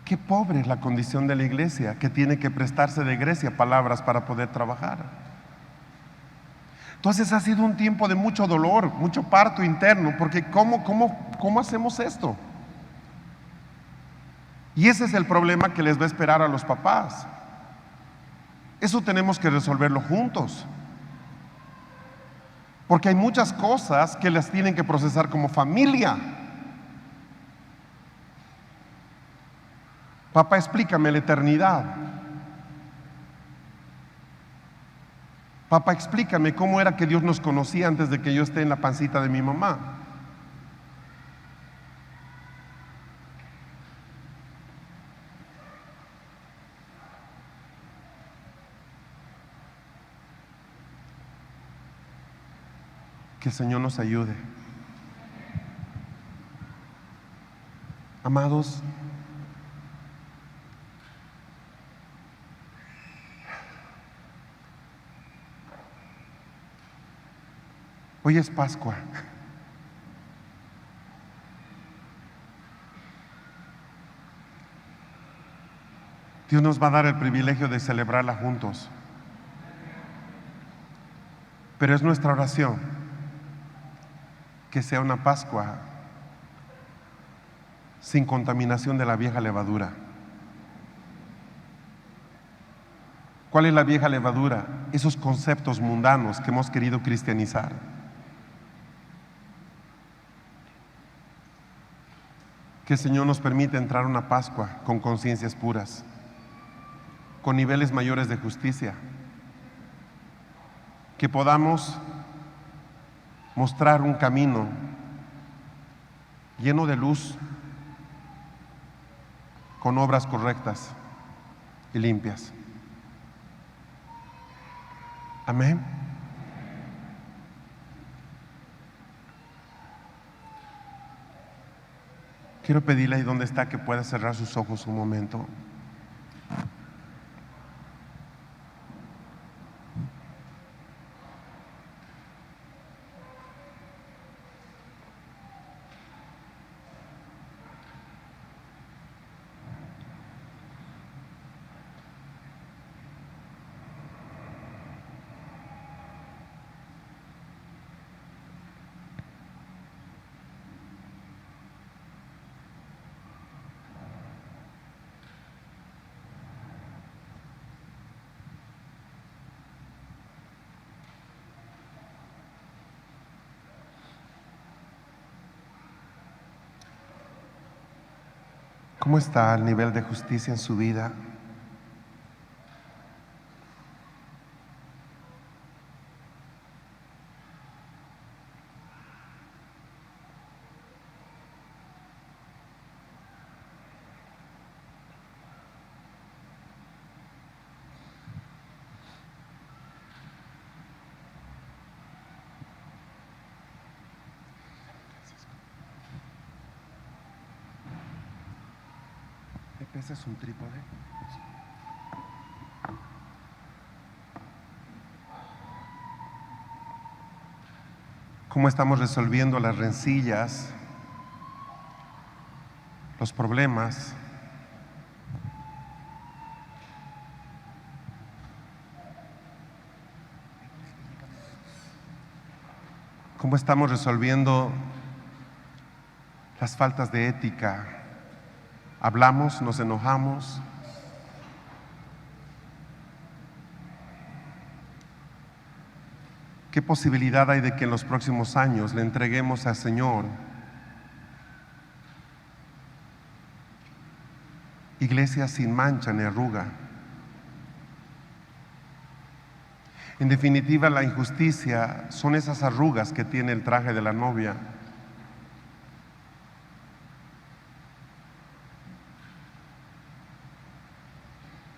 ¡Qué pobre es la condición de la iglesia, que tiene que prestarse de Grecia palabras para poder trabajar! Entonces ha sido un tiempo de mucho dolor, mucho parto interno, porque ¿cómo hacemos esto? Y ese es el problema que les va a esperar a los papás. Eso tenemos que resolverlo juntos. Porque hay muchas cosas que las tienen que procesar como familia. Papá, explícame la eternidad. Papá, explícame cómo era que Dios nos conocía antes de que yo esté en la pancita de mi mamá. Que el Señor nos ayude. Amados, hoy es Pascua. Dios nos va a dar el privilegio de celebrarla juntos. Pero es nuestra oración que sea una Pascua sin contaminación de la vieja levadura. ¿Cuál es la vieja levadura? Esos conceptos mundanos que hemos querido cristianizar. Que el Señor nos permita entrar a una Pascua con conciencias puras, con niveles mayores de justicia, que podamos mostrar un camino lleno de luz, con obras correctas y limpias. Amén. Quiero pedirle ahí donde está que pueda cerrar sus ojos un momento. ¿Cómo está el nivel de justicia en su vida? ¿Ese es un trípode? ¿Cómo estamos resolviendo las rencillas, los problemas? ¿Cómo estamos resolviendo las faltas de ética? ¿Hablamos, nos enojamos? ¿Qué posibilidad hay de que en los próximos años le entreguemos al Señor iglesia sin mancha ni arruga? En definitiva, la injusticia son esas arrugas que tiene el traje de la novia.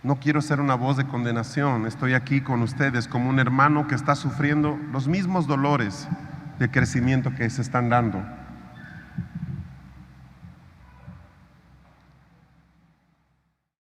No quiero ser una voz de condenación, estoy aquí con ustedes como un hermano que está sufriendo los mismos dolores de crecimiento que se están dando.